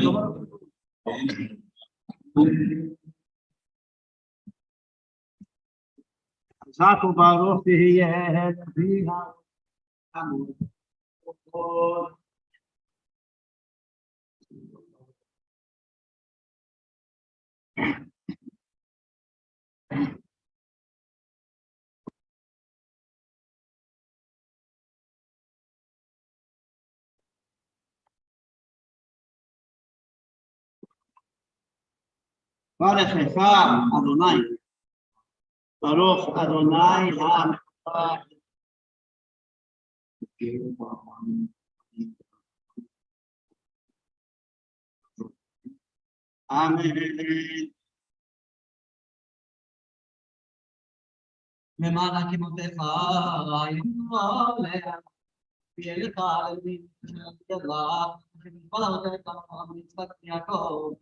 חזק וברוך תהיה אבי העמוד. ברכך אדוני, ברוך אדוני המלך. אמן. למען הקימותיך, תהיה לך אלוהים גדולה, שכל אבותיך מצוות יעקב,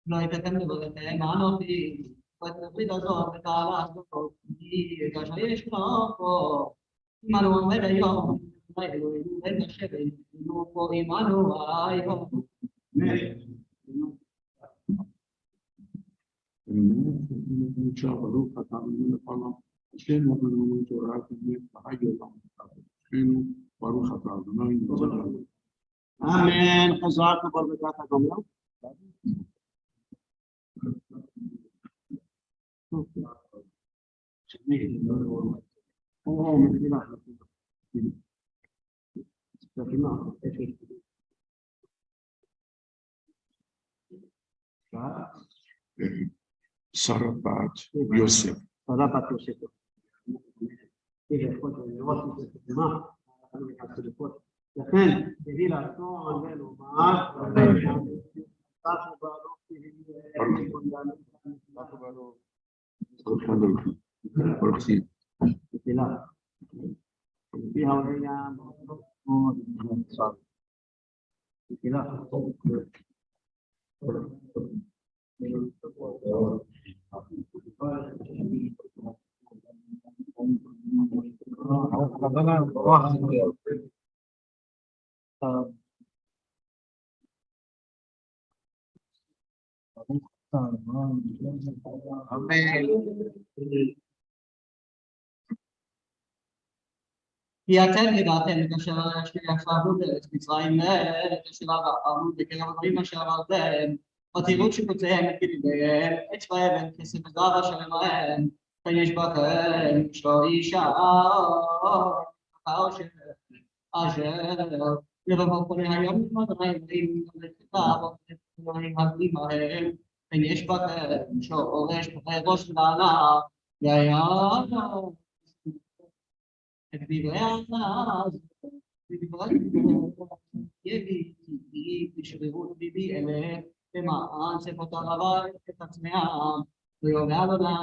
לא ייתכן לברכם אנוכי, ואת הברית הזאת ותעלה הזאת, כי כאשר ישנו פה, עמנו עומד היום, אלוהינו בן השם, אלוהינו פה עמנו היום. ברוך אתה אדוני לפעמים, השם אדוני תורה כמת בחי עולם, השם ברוך אתה אדוני. אמן. חזק וברכת הגמלה. שרה בת יוסף. שרה בת יוסף. לכן, תהי רצון ולומר, כי אתם ידעתם כאשר ישבנו בארץ מצרים כאשר עברנו בקרב הדברים אשר עברתם, ותראו שפוציהם את ידידיהם, אצבע אבן כסף וזהב אשר עמהם, כן יש בכם אשתו אישה אשר יבואו כל היום אדוני אלוהים לכתב אלוהים הגלים ההם, כן יש בכם שורש פוחי ראש וענה והיה את דברי העז, יגידי תשברו ליבי אלה, למען צפות הרבה את עצמם, ויאמר אדוני,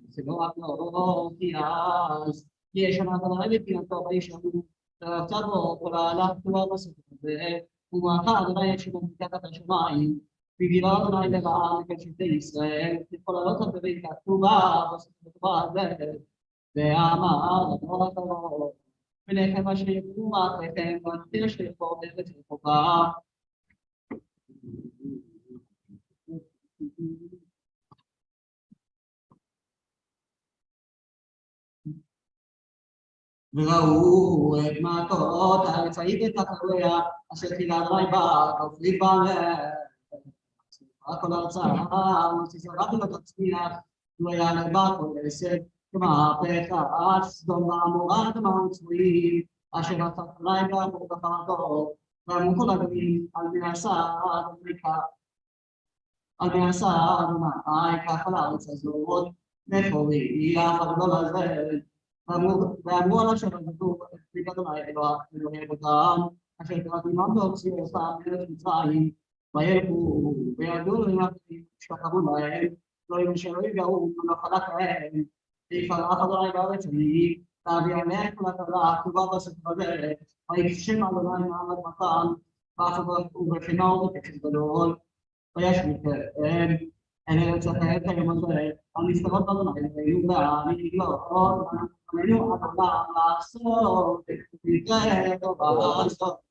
זה לא רק לא כי אז, כי יש שם אדוני ופינתו וישנו, ורצה בו כל העלה כתובה בספר הזה, ומאחר אדוני יש שם מתחת השמיים, ודיבר אדוני לבעם את שבטי ישראל, לכל העלות הברית הכתובה בספר הזה, ואמר אדוני הקרוב, ולכם אשר יבואו אחריכם, ואנוכי אשר יבואו בארץ רחוקה. וראו את מכות הארץ ההיא ותקעוה, אשר תחילה אדוני בה, תפריד בה כל ארצה, ותזרק לא תצמיח, לא יעלה בה כל עשב. כמהפכת סדום ועמורה דמם צבועים, אשר עשה אדוני בעבור בחרתו, ואמרו כל הגויים על מי עשה אדוני כך על הארץ הזאת, מקורי, הגדול הזה, ואמרו עליו שרדו בברכת אלוהי אבותם, אשר קראתי עמם להוציא אותם מארץ מצרים, וילכו וירדו למטה שכבו להם, לא ימשלו יגעו ונחלת להם, ויפרח אדוני בארץ ההיא, להביא עליהם כל הקלה הכתובה בספר הזה, וישם אדוני מעמד מתן, ובחינה ובקצב גדול, וישליכם אל ארץ אחרת היום הזה, המסתרות אדוני ויהודה לגלות, ואנחנו עד עולם לעשות, ותראה טובה לעשות.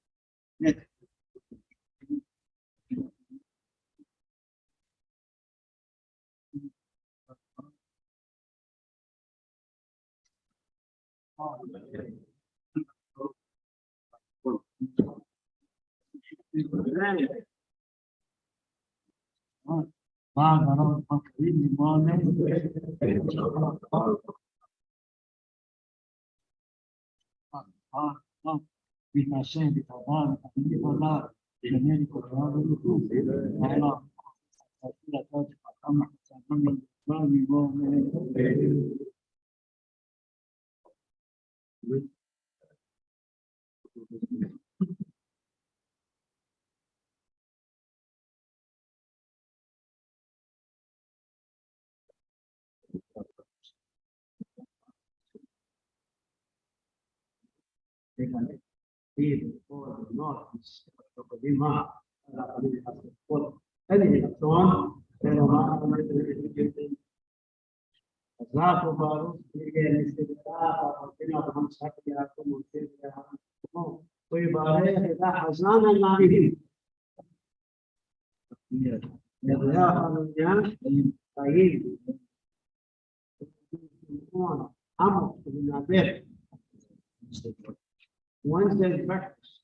Wednesday's breakfast.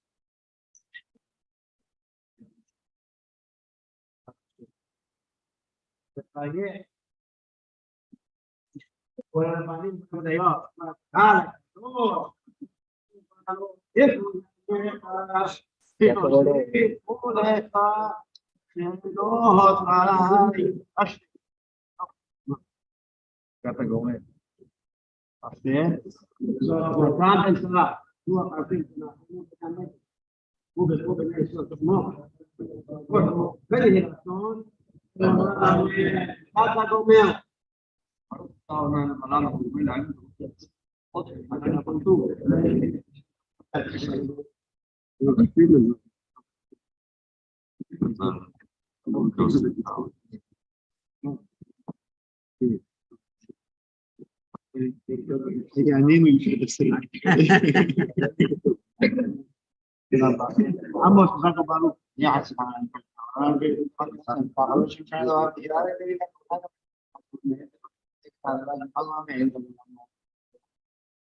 Ambos saco baru ya sekarang.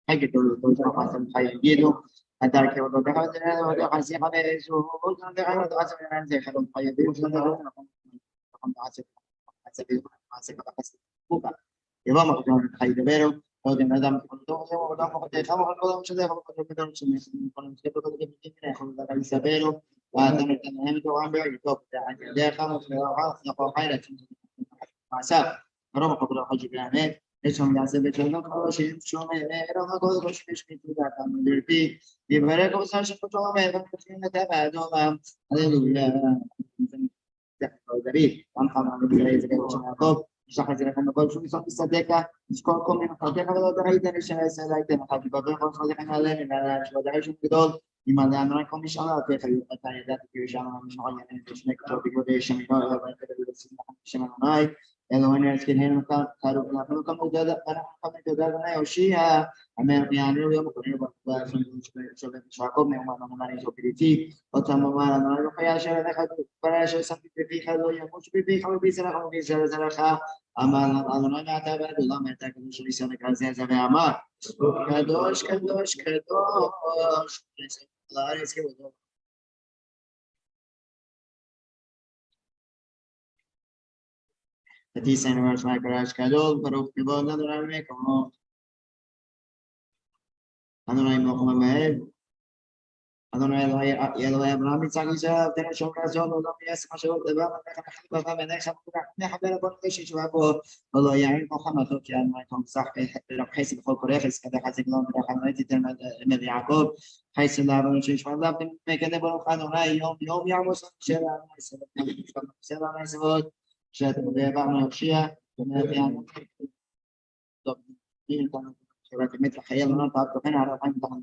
Hay que todo pasan fallecido hasta que lo deja de tener lo deja así para eso no deja lo deja de tener deja fallecido no hace y vamos a tener hay de vero o de nada con todo eso vamos a dejar todo mucho de con lo que no se me con el tiempo que tiene con la camisa vero va a tener que cambiar y todo dejamos la hoja masa vamos a poner haji granit Echam ya se ve que no conoce mucho me era una cosa que es que tú da tan del pi y veré cómo se hace todo me da que tiene de no va aleluya David am kama ni ile ile kwa Jacob shaka kama kwa shughuli za sadaka siko kama na sadaka wala daraida ni shaka sadaka na hadi baba kwa sadaka na leo na shaka shughuli kidogo imani ana kama inshallah atakhayyu ataida inshallah inshallah yani tushmek topic de shemina shemina Elohim es que tiene un cargo como de para de Oshia amen yani yo me pongo para sobre Jacob me manda una mano espiritual otra mamá no lo que ya se deja para eso se fija lo ya mucho fija lo dice la como dice la zaraja aman Adonai ya ta ba la meta que nos dice la gracia se ve amar kadosh la es que Ati Sainamars Makarash Kadol, Baruch Kibon Adonai Mekamo Adonai Mochma Mehed אדוני אלוהי אברהם יצחק ישראל תן שומר זול ולא מיישם אשר דבר לך בעיניך מחבר בו נפש ישועה בו ולא יעין כל חמתו כי אדוני תמסח ברב חסד בכל כורכס כדי חזק לו ורחמנו תיתן מד יעקב חסד לאברהם שישמע עליו מקדם ברוך אדוני יום יעמוס אשר אדוני סבוד שאתה בעברנו יושיע ומאת יענו שרק אמת לחיי לנו תעד תוכן הרב חיים תחת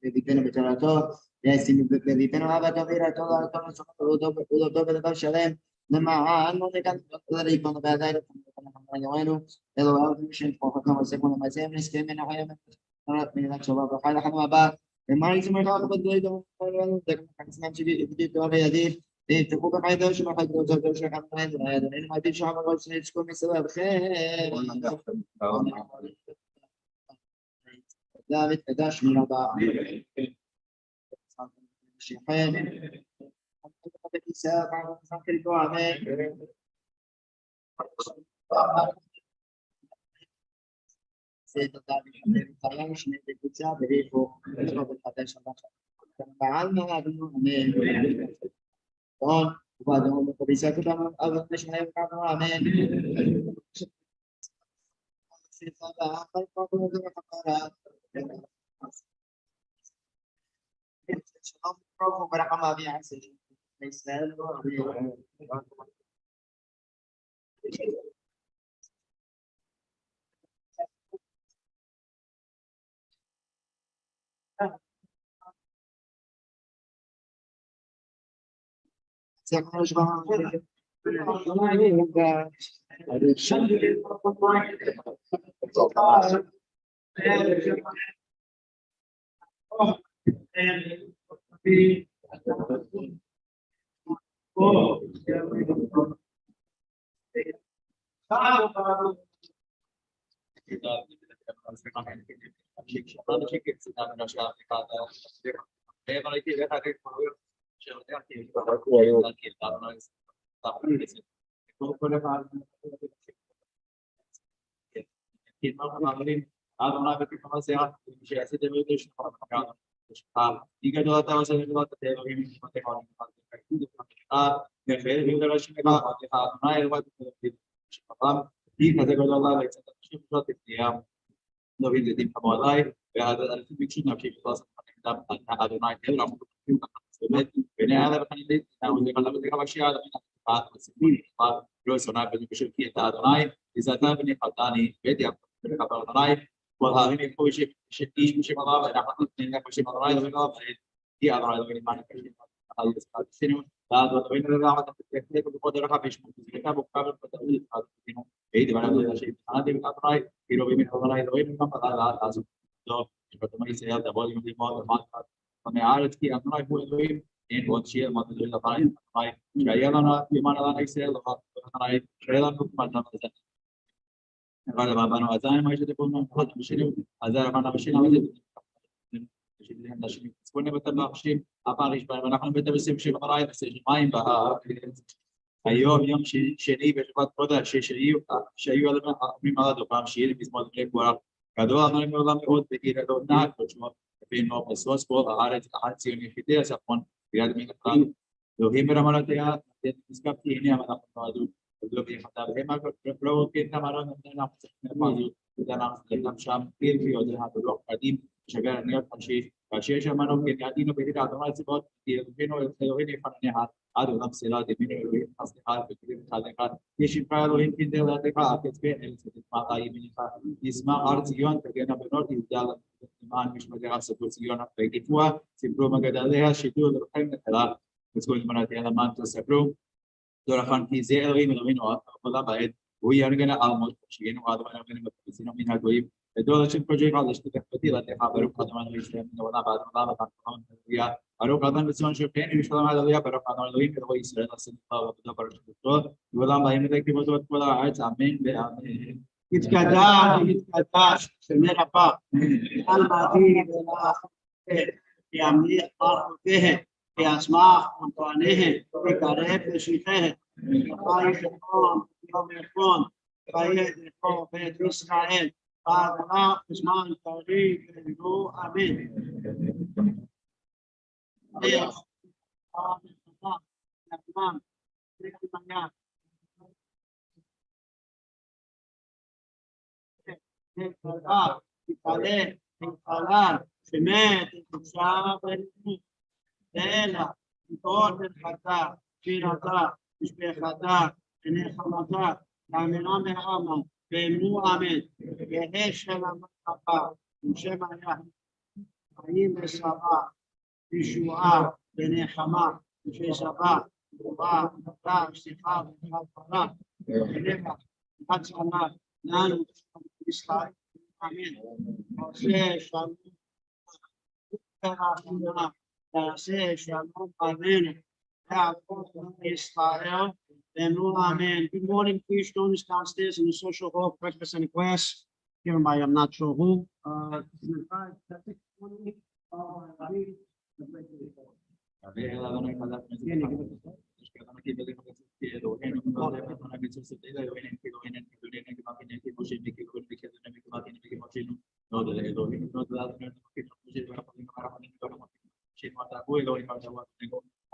בביתנו בתורתו וישים בביתנו אבא תבירתו ולאותו בדבר שלם למען לא נגד לריקון בעדי לכנו אלוהיו ומשם פרוחתם וספון למעשיהם נזכרים מן החיים ונרת מילת שווה וברכה לכנו הבא ומה יצמח לך בדברי דום דקנם שלי תורה וידיד ויפתחו בחייתו שבחי קבוצתו של חמיים ואדוננו מעדיף שעה מגול שנצקו מסביבכם דוד קדש מן הבא שחן בכיסא כריתו אמן זה תודה וחיים שני בקבוצה בריחו ובחדש בעל מעדנו אמן טוב ובאדום ובכביסה כתבנו אבל נשמעים כתבנו אמן שלום קרוב וברחמה ויעשה בישראל נוביל ידים כמו עליי, ואנשים ביקשו נפשי בתוס אדוני תל רמות באמת, בעיני עליו וחנידית, נעמוד לך לבדך בקשייה, למין הסיפור, לא שונה בנקשר כי אתה אדוני, תזעתה ונפתני, בית יעקב ולכבר אדוני, כל הערים יקחו איש בשם עליו, ואנחנו נתנגע בשם אדוני, ולא כי אדוני לא נמען בשם על עשינו, ועד אדוני לרעמת תתקלק ובכל דרך וישמעו, תזכתה בוקבל ותאולי תתקלנו, והייתי בנאמר לשם, תחנתי אדוני, כאילו בימין אדוני אלוהים ומפתה לעזוב, טוב, שבתומה ישראל תבוא לי ללמוד למטה, מהארץ כי אדוני הוא אלוהים, אין עוד שיר מה תדורי לבית, אדוני, שהיה לנו למען אדוני ישראל, אדוני, שהיה לנו כמעט לנו לזה. אבל רבנו עזיים, מה שתפול מהמחלות בשילוב, אז רבנו בשילוב, אנשים צפונים בתבלחשים, הפריש בהם, אנחנו בתבסים של מראי, מים בארץ. היום יום שני בשבת קודש שהיו אומרים עליו פעם שירים מזמור דברי גבורה גדול אמרים מעולם מאוד בעיר אלונה כשמו ופינו בסוס פה הארץ ציון יחידי הצפון ביד מן הכלל אלוהים ברמנותיה נזכרתי הנה אנחנו נועדו ולא ביחדה והם לא כן תמרון אנחנו צריכים וגם שם פילפי עוד הדולוך קדים שגר הניות חשיש כאשר שמענו כן יעדינו בהירה אדוני צבאות כי אלוהים יפניה עד עולם סלע דמינו אלוהים חסדך וכלים חדך ישפע אלוהים כדי לדך כתבי ארץ ותתמחה ימינך ישמח הר ציון תגן הבנות יהודה למען משמדיה ספרו ציון וגיפוה סיפרו מגדליה שידור לכם נתלה וצגו למנתיה למען תספרו דורחן כי זה אלוהים אלוהינו עבודה בעת הוא ירגן אלמות שיגנו עד ואנחנו בפסינו מן הגויים ודור השם פרוג'י חד לשתתף בתילתך ברוך אדוני לישראל מן העולם ועד עולם ותנחם הללויה ברוך אדוני בציון שוכן ושלום הללויה ברוך אדוני אלוהים אלוהי ישראל עשה לך ועבודה ברשתו ועולם באים לכתיבתו את כל הארץ אמן ואמן יתקדש שמך רבה על מעתיד וימליך ברכותיהם וישמח ונטועניהם וקרב נשיכיהם וחי שכון יום יפון חיי דרכו בית ישראל ועד בזמן תאריך ולא אמן שמת, אפשר ולמות, אלא מכל מלחתה, שירתה, משפחתה, ונחמתה, לאמנה מעמה, ואמרו אמן, יהא של המלחמה, עם שם היה, חיים ושרה, ישועה ונחמה, וששבה, תרועה, תודה, שיחה וכפרה, ונבח, הצלחה, לנו, ישראל, אמן. עושה שלום, תעשה שלום עלינו, לעבוד ישראל, ואמרו אמן. Good morning, please join us downstairs in the social hall, breakfast and class, given by I'm not sure who.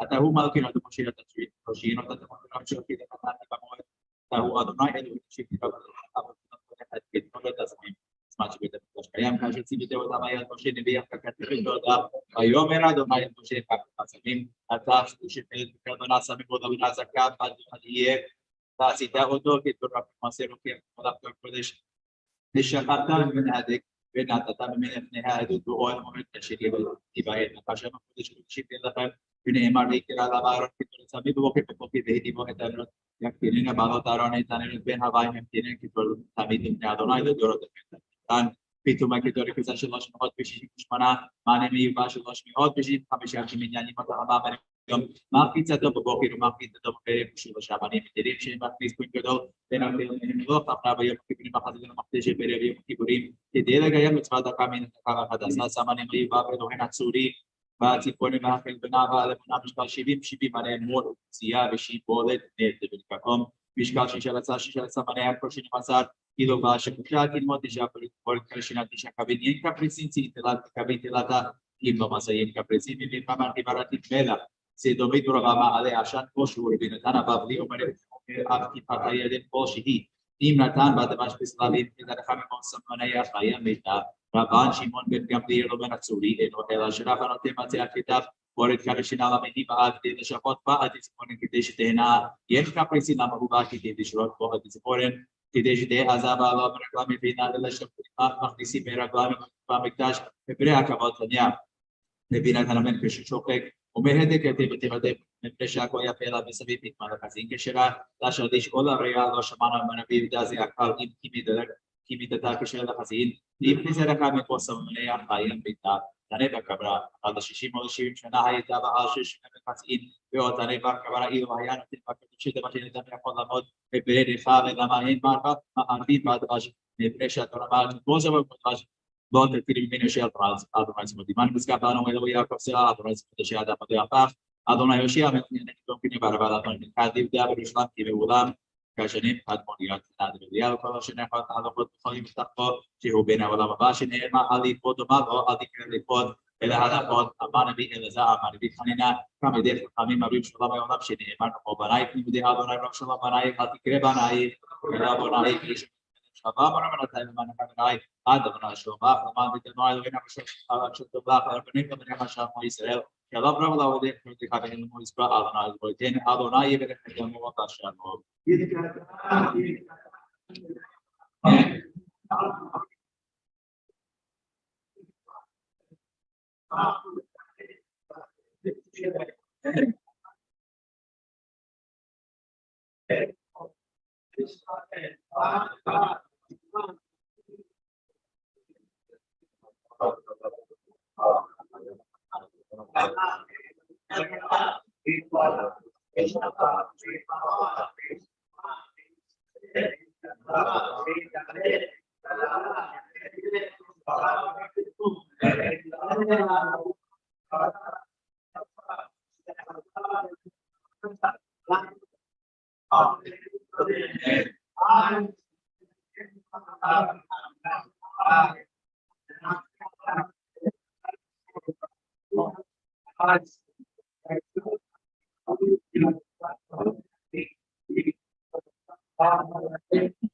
אתה הוא מלכינו אדוני משה התצוית, ראשי נותן תמונה של כדי חתן במועד, אתה הוא אדוני אלוהים שקיבל את כתוב את הזמן, זמן שבית המקדש קיים, כאשר ציוויתו אותם היד משה נביא הפקת תודה, ויאמר אדוני אל משה חסמים, אתה שפל כדונה שמים בו דבנה זקה, יהיה, ועשית אותו כתורה מעשה רוקח, מלאכתו הקודש, נשכבת ונהדק, ונתת ממנה פני העדות באוהל מועד אשר יבעט, כאשר הקודש קודשים לכם, ונאמר ויקרא אליו אהרון כתורת צמי בבוקר בבוקר והדימו את הארון יקטיננה בעלות אהרון את הנרות בין הוויים המתינן כתורת תמיד לפני אדוני לדורות המתן פתאום הכתורת כזה 368 מענה מיובא 365 מניינים אותה יום מרחיצתו בבוקר ומרחיצתו בערב ושלושה בנים מתירים שהם מכניס כהן גדול בין הכהנים לא חפרה ביום הכיפורים החזית למחתשת בערב יום הכיפורים כדי לקיים מצוות דקה מן הדקה והחדשה סמנים מיובא ואלוהן הצורי והציפורים והחל בנאווה למונה משקל 70 עליהם מור צייה ושיבולת נטל ולקחום משקל 16 מנה הכל 12 קילו והשקושה כלמות 9 פוליטפולת קרשינה 9 קבינין קפריסין ציטלת קבין תלתה עם במסעים קפריסין ובמאמר חיברתית מלח סדומית ורבמה עלי עשן כושור ונתן הבבלי אומרת אף כיפת הידן כלשהי אם נתן בדבש בסלבים כדרך ממון סמני החיה מיתה רבן שמעון בן גמליאל בן הצורי אינו אלא שרב הנותן מצא הכתב ורד קרשינה למני בעד כדי לשפוט בעד ציפורן כדי שתהנה יש קפריסין למה הוא בא כדי לשרות בו את ציפורן כדי שתהיה עזב עליו ברגלם מבינה לשפוט מכניסים ברגלם במקדש בפרי הכבוד תניה מבינת הנמן כששוחק ומהדק היטב ותבדק מפני שהכל יפה לה מסביב נתמן לחזין כשרה לאשר לשאול הריאה לא שמענו מנביא יהודה זה הקל אם כי מידתה כשרה לחזין אם נזרק מקוס המניה חיים ביתה תנה בקברה עד 60 או 70 שנה הייתה בעל 6 מחצין ועוד תנה בקברה אילו היה נותן בקברה שדמה שנדם יכול לעמוד בפרדיך ולמה אין מערבים בדבש מפני שהתורה מעל כבוזה ובדבש לא תתירי ממנו של אדוני צמודי מן מסגב לנו אלוהי יעקב סלע אדוני צמודי שידע פתח הפך אדוני יושיע מתנהל כתום כני ברבה אדוני נתחד יהודה וירושלים כי בעולם כשנים עד מודיעת נעד בדיעה וכל השני אחד הלכות בכל יום תחפו שהוא בין העולם הבא שנאמר על ליפות ומה לא אל תקרא ליפות אלא הנפות אמר נביא אלעזר אמר נביא חנינה כמה ידי חכמים רבים שלום העולם שנאמר כמו בנייך לימודי אדוני רב שלום בנייך אל תקרא בנייך אלא בנייך שבה מנתיים ומנכי עד אדוני שלומך למען ביתנו אלוהינו ושלטובך הרבנים ובני חשב ישראל שלום רב לעובדי חרותיך ואלמו יזכר אדוני זבויתנו אדוני יברך ימו ובשלום Amen.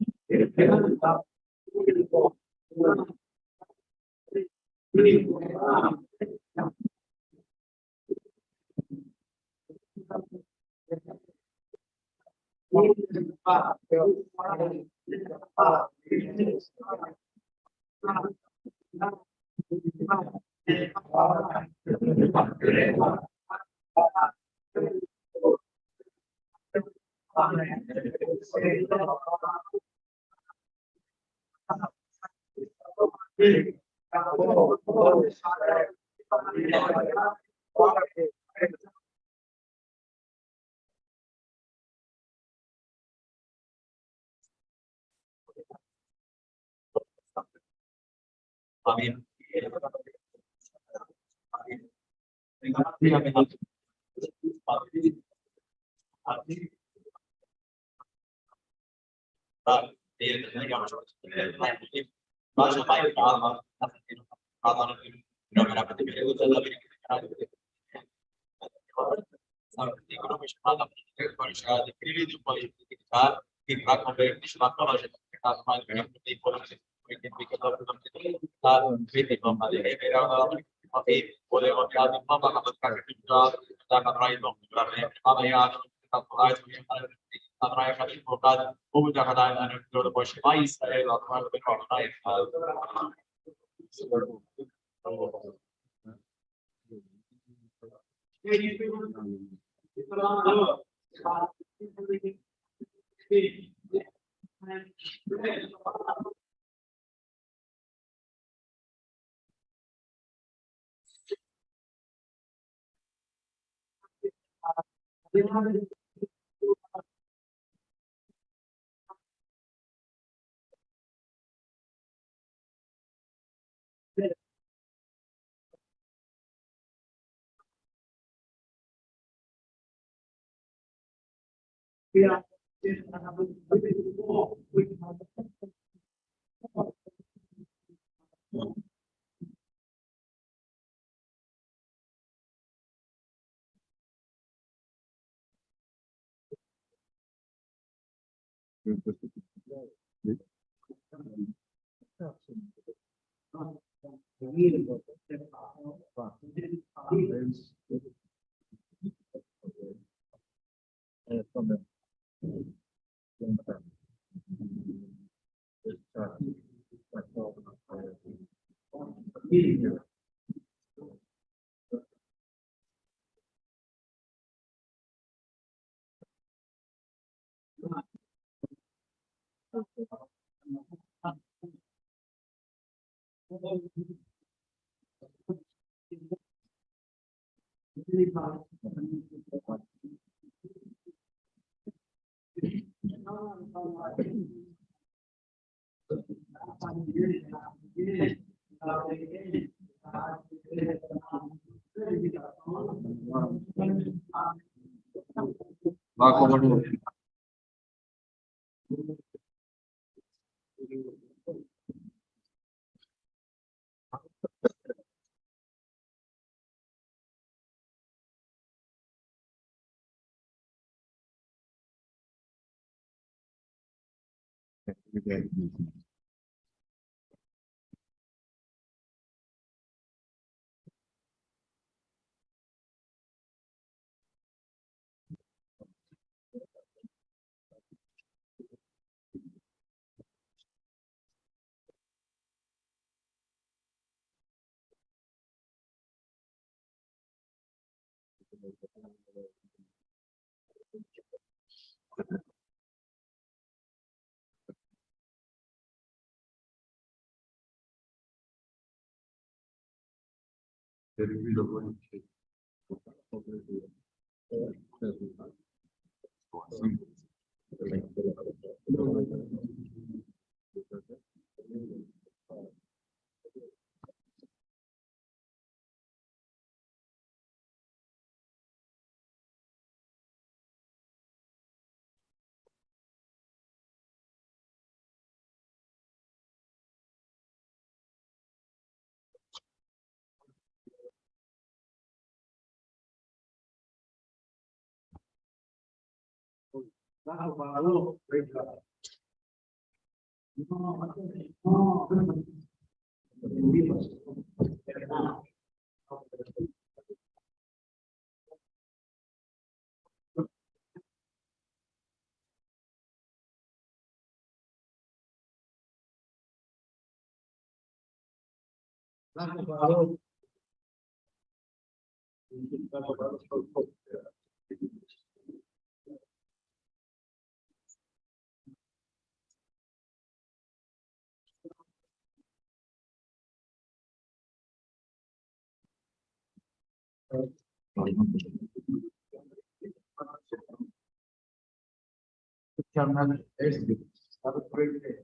Have a great day.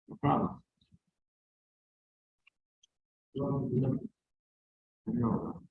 No problem. No.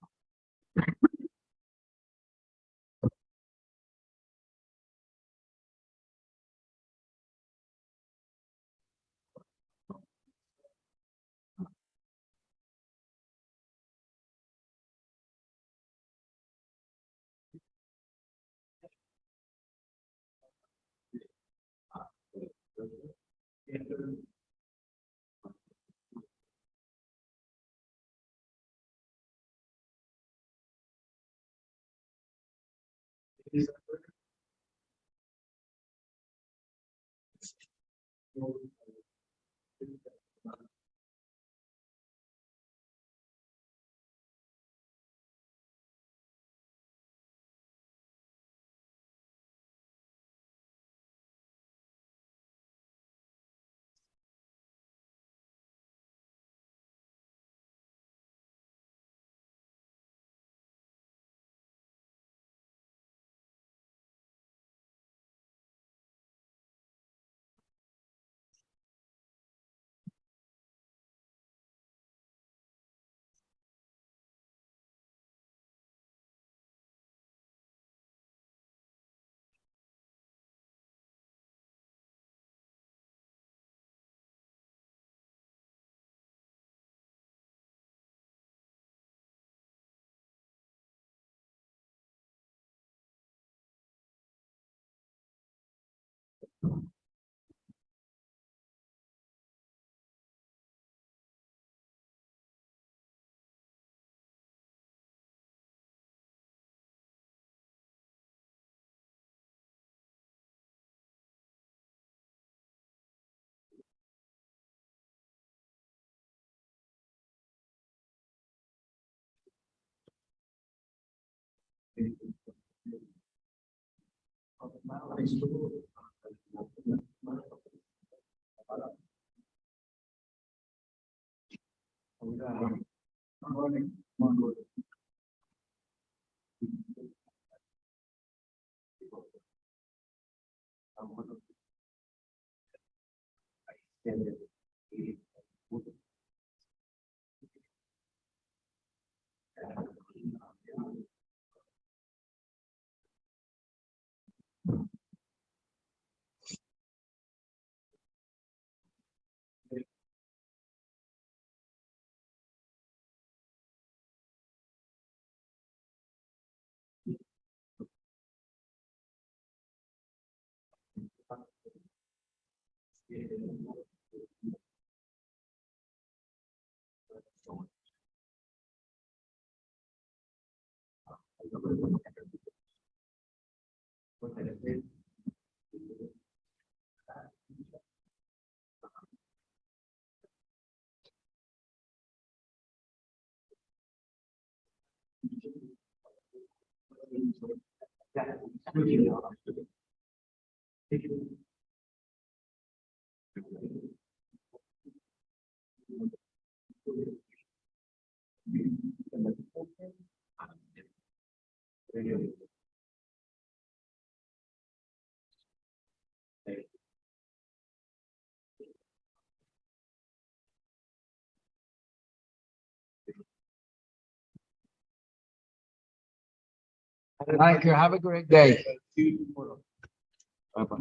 Thank you. Have a great day. Bye-bye.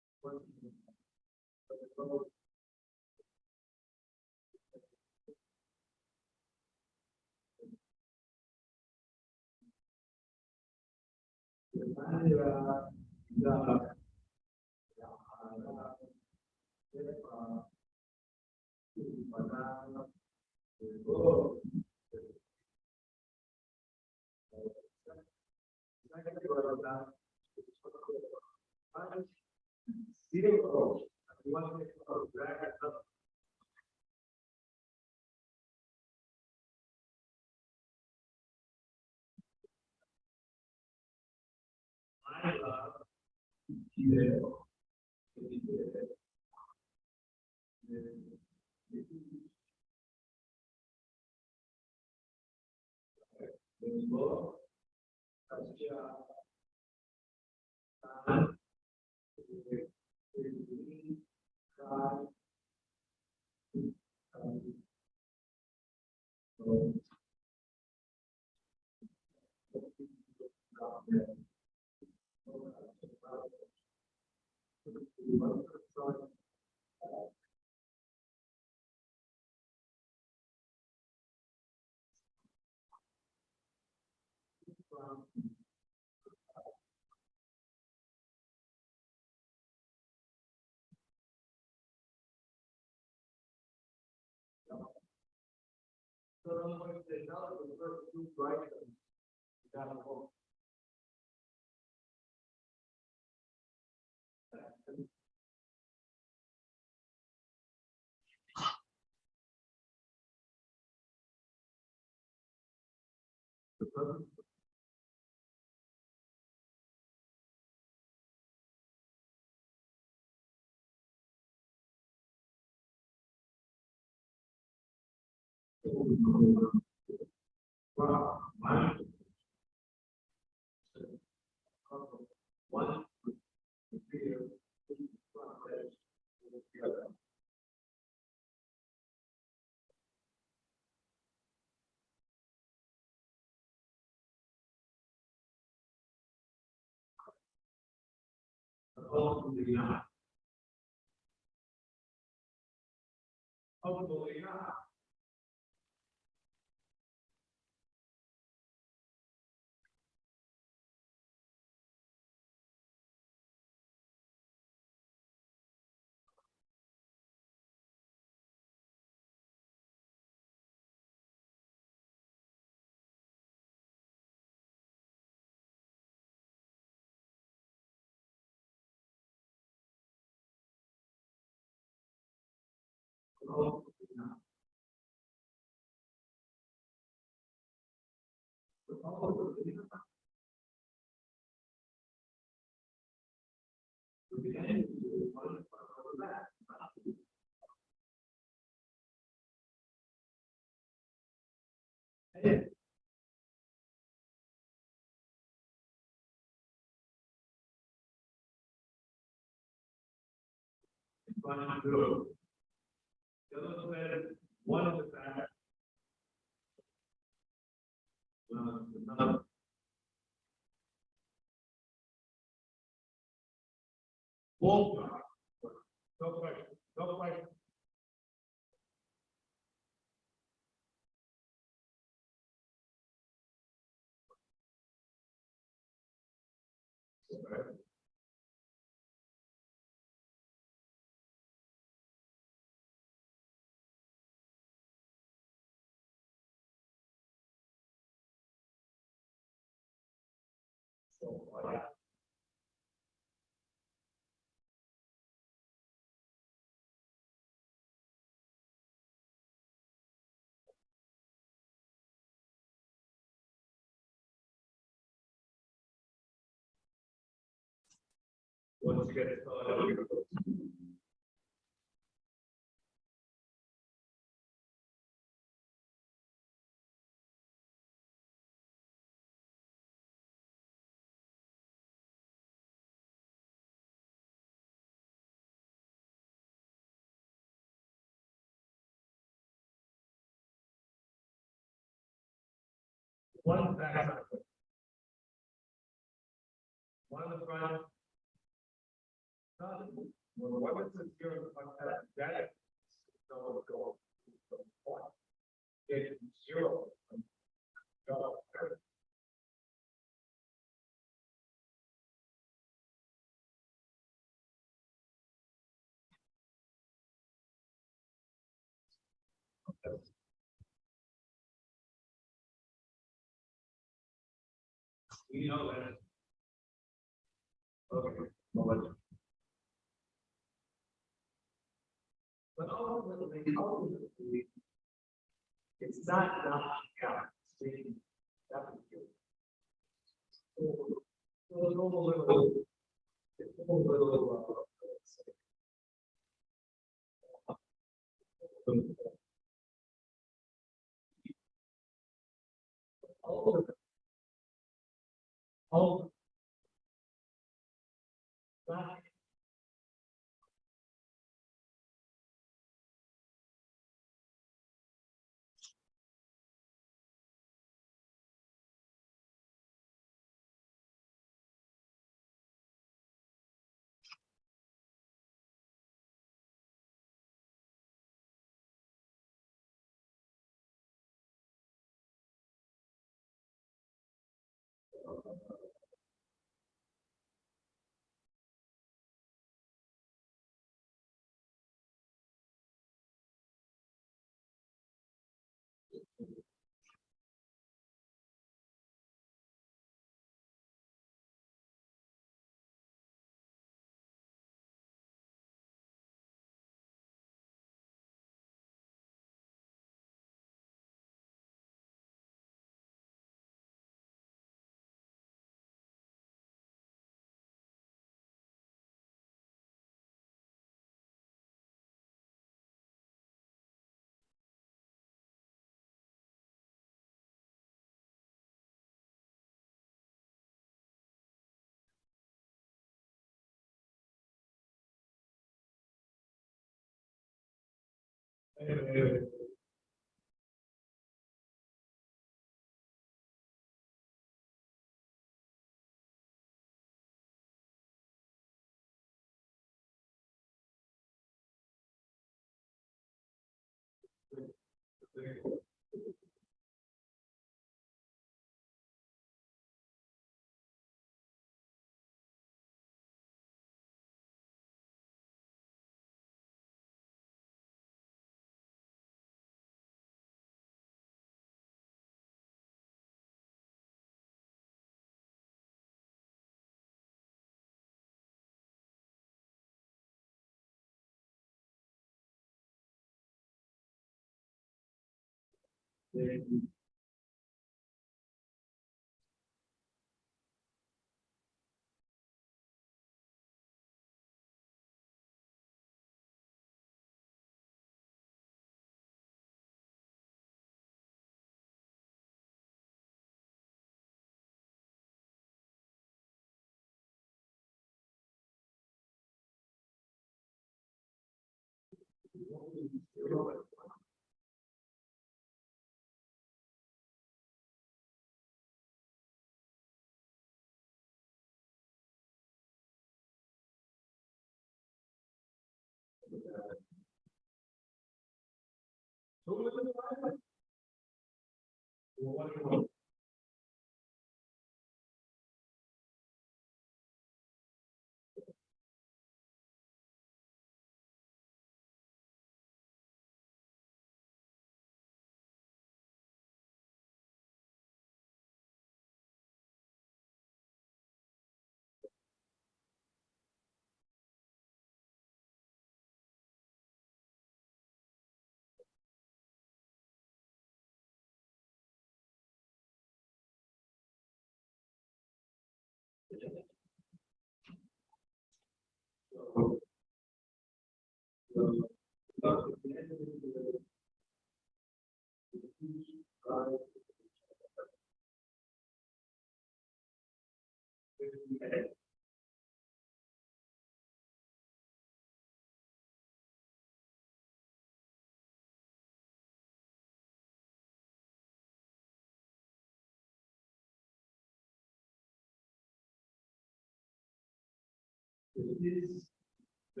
I